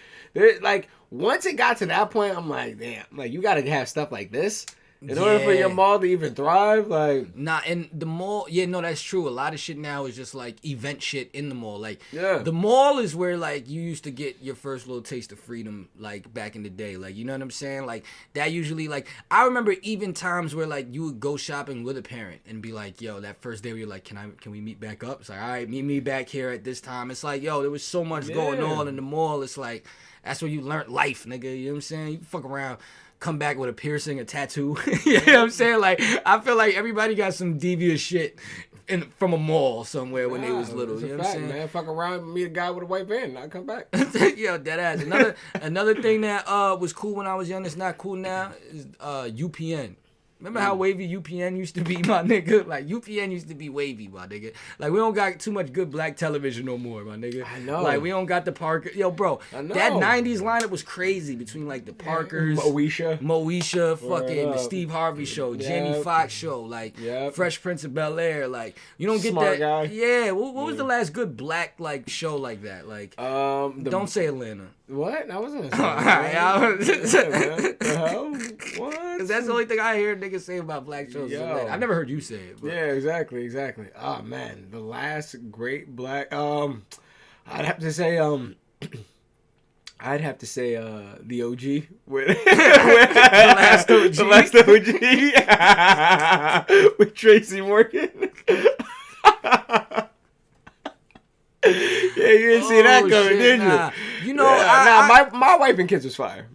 once it got to that point, I'm like, damn, like you gotta have stuff like this in order for your mall to even thrive. Like, nah, in the mall, that's true. A lot of shit now is just like event shit in the mall. Like, the mall is where like you used to get your first little taste of freedom, like back in the day. Like, you know what I'm saying? Like that usually, like, I remember even times where like you would go shopping with a parent and be like, yo, that first day where you're like, can we meet back up? It's like, all right, meet me back here at this time. It's like, yo, there was so much going on in the mall. It's like, that's where you learned life, nigga. You know what I'm saying? You fuck around, come back with a piercing, a tattoo. You know what I'm saying? Like, I feel like everybody got some devious shit from a mall somewhere when they was little. You know what I'm saying? Man, fuck around, meet a guy with a white van, and I come back. Yo, dead ass. Another thing that was cool when I was young that's not cool now is UPN. Remember how wavy UPN used to be, my nigga? Like, UPN used to be wavy, my nigga. Like, we don't got too much good black television no more, my nigga. I know. Like, we don't got the Parker. Yo, bro, that 90s lineup was crazy between, like, the Parkers. Moesha, fucking the Steve Harvey Show, Jamie Foxx Show, like, Fresh Prince of Bel-Air. Like, you don't get Smart that. Guy. Yeah, what was the last good black, like, show like that? Like, don't say Atlanta. What? I wasn't All right, What? Because that's the only thing I hear niggas say about black shows. I've never heard you say it. But. Yeah, exactly. Oh man, the last great black. I'd have to say the OG with the last OG with Tracy Morgan. Yeah, you didn't see that coming, did you? Nah. You know, my wife and kids was fire.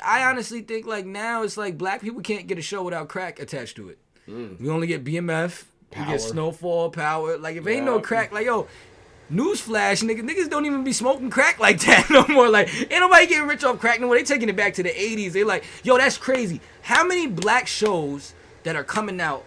I honestly think like now it's like black people can't get a show without crack attached to it. We only get BMF, we get Snowfall, Power. Like if ain't no crack, like yo, newsflash, niggas don't even be smoking crack like that no more. Like ain't nobody getting rich off crack no more. They taking it back to the 80s. They like, yo, that's crazy. How many black shows that are coming out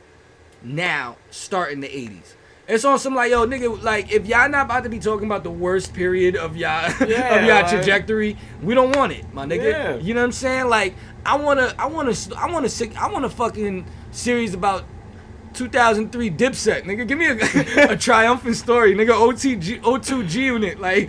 now start in the 80s? It's on some like, yo, nigga, like, if y'all not about to be talking about the worst period of y'all trajectory, we don't want it, my nigga. Yeah. You know what I'm saying? Like, I want a fucking series about 2003 Dipset, nigga. Give me a triumphant story, nigga. O2G unit, like,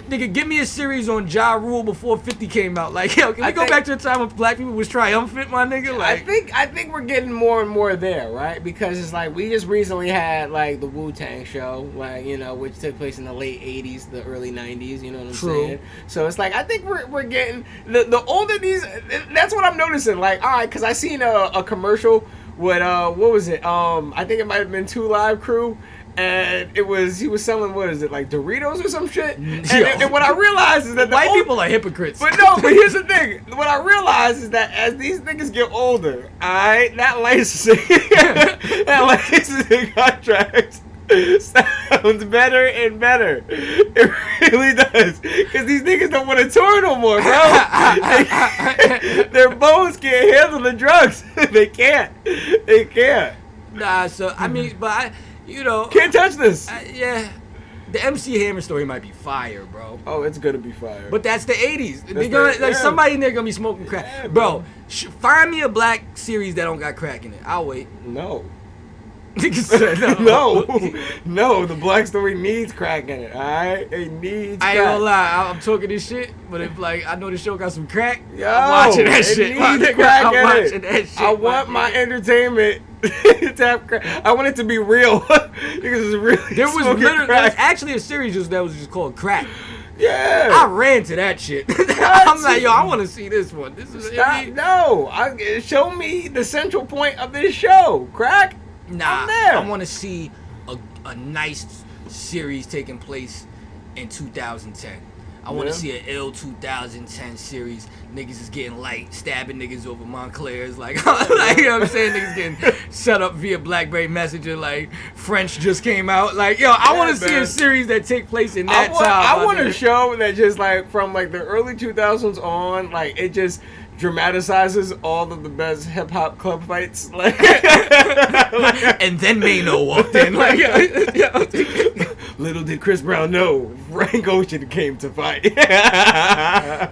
nigga, give me a series on Ja Rule before 50 came out. Like, yo, can we go back to the time when black people was triumphant, my nigga? Like, I think we're getting more and more there, right? Because it's like we just recently had like the Wu-Tang show, like, you know, which took place in the late 80s, the early 90s, you know what I'm saying? So it's like I think we're getting the older these. That's what I'm noticing. Like, all right, because I seen a commercial with what was it? I think it might have been 2 Live Crew. And he was selling, what is it, like Doritos or some shit? And what I realized is that white people are hypocrites. But here's the thing. What I realized is that as these niggas get older, alright, that licensing contract sounds better and better. It really does. Because these niggas don't want to tour no more, bro. Their bones can't handle the drugs. They can't. Nah, so, I mean, but you know, can't touch this. Yeah, the MC Hammer story might be fire, bro. Oh, it's gonna be fire. But that's the 80s. Somebody in there gonna be smoking crack, bro. Find me a black series that don't got crack in it. I'll wait. No. Niggas said no. The black story needs crack in it. All right, it needs. I ain't gonna lie, I'm talking this shit, but if like I know the show got some crack, I'm watching that shit. I want my entertainment to have crack. I want it to be real because it's really. There was actually a series that was just called Crack. Yeah, I ran to that shit. I'm like, yo, I want to see this one. This is show me the central point of this show. Crack. Nah, I want to see a nice series taking place in 2010. I want to see an ill 2010 series. Niggas is getting light, stabbing niggas over Montclair's. Like, you know what I'm saying? Niggas getting set up via BlackBerry Messenger. Like, French just came out. Like, yo, I want to see a series that take place in that time. I want a show that just, like, from, like, the early 2000s on, like, it just dramatizes all of the best hip hop club fights, like, and then Mano walked in. Like, little did Chris Brown know Frank Ocean came to fight.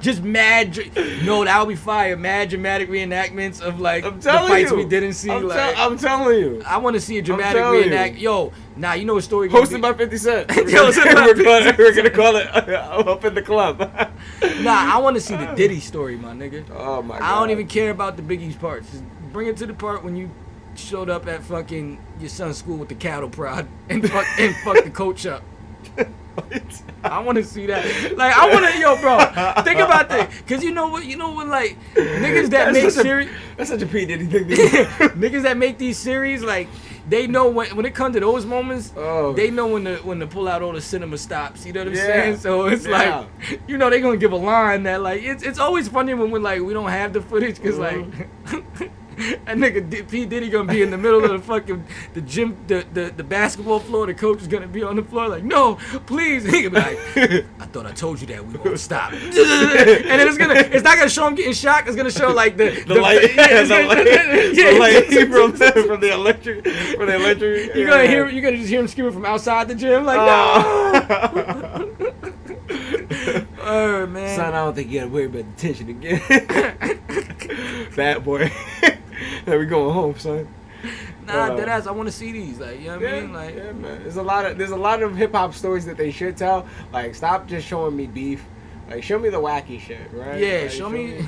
Just mad. No, that would be fire. Mad dramatic reenactments of like the fights we didn't see. I'm telling you, I want to see a dramatic reenact. Yo, nah, you know a story hosted by 50 Cent. We're gonna call it Up in the Club. Nah, I want to see the Diddy story, my nigga. Oh my god. I don't even care about the Biggie's parts. Just bring it to the part when you showed up at fucking your son's school with the cattle prod and fuck the coach up. I want to see that. Like, I want to, yo, bro. Think about that, cause you know what, like niggas that make series. That's such a P Diddy thing. Niggas that make these series, like, they know when it comes to those moments, they know when to pull out all the cinema stops. You know what I'm saying? So it's like, you know, they gonna give a line that like it's always funny when like we don't have the footage, cause like That nigga P Diddy gonna be in the middle of the fucking the gym, the basketball floor. The coach is gonna be on the floor like, no, please. And he gonna be like, I thought I told you that we won't stop. And then it's not gonna show him getting shot. It's gonna show like the light, the light from the electric. You're gonna just hear him screaming from outside the gym like, no. Oh man, son, I don't think you gotta worry about detention again. Bad boy. Now we going home, son. Nah, deadass. I want to see these. Like, you know what I mean? Like, yeah, man. There's a lot of hip hop stories that they should tell. Like, stop just showing me beef. Like, show me the wacky shit, right? Yeah, like, show me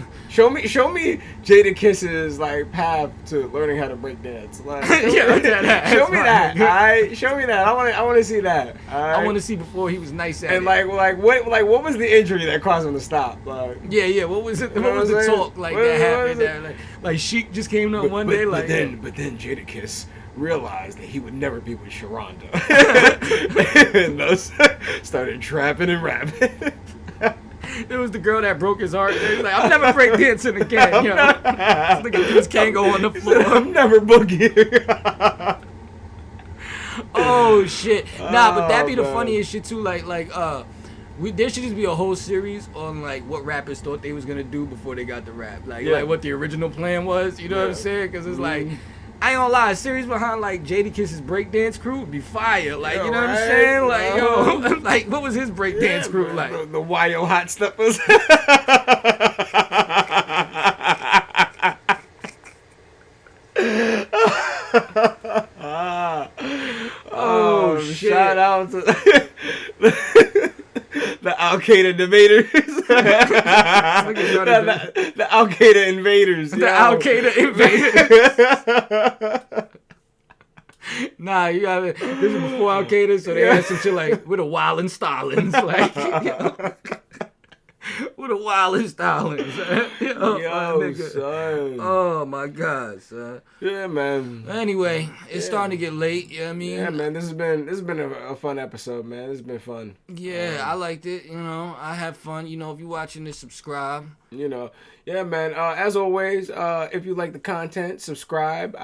Jadakiss's like path to learning how to break dance. Like, show me that. All right, show me that. I want to see that. All right? I want to see before he was nice at and it. What was the injury that caused him to stop? Like, yeah. What was it? What was the talk like that happened? Like Sheik just came out one day. But then Jadakiss realized that he would never be with Sharonda, and thus started trapping and rapping. It was the girl that broke his heart. He was like, I'm never break dancing again. Yo. Look at this Kango on the floor. I'm never boogie. Oh shit. Nah, but that'd be the funniest shit too. Like there should just be a whole series on like what rappers thought they was gonna do before they got the rap. Like what the original plan was. You know what I'm saying? Because it's like, I ain't gonna lie, a series behind like Jadakiss's breakdance crew would be fire. Like, you know what I'm saying? Like, yo, like what was his breakdance crew like? The YO Hot Steppers. Oh shit! Shout out to the Al Qaeda debaters. The Al Qaeda invaders. The Al Qaeda invaders. Nah, you got it. This is before Al Qaeda, so they had some shit like, we're the Wildin' Stalins. Like, we're the Wildin' Stalins. Yo, son. Oh my God, son. Yeah, man. Anyway, it's starting to get late. You know what I mean? Yeah, man. This has been a fun episode, man. This has been fun. Yeah, I liked it. You know, I had fun. You know, if you're watching this, subscribe. You know, yeah, man. As always, if you like the content, subscribe,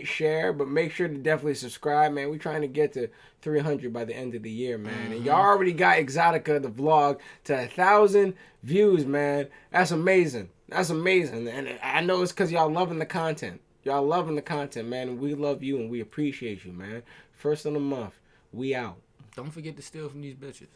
share, but make sure to definitely subscribe, man. We're trying to get to 300 by the end of the year, man. And y'all already got Exotica, the vlog, to 1,000 views, man. That's amazing. And I know it's because y'all loving the content. Y'all loving the content, man. And we love you and we appreciate you, man. First of the month, we out. Don't forget to steal from these bitches.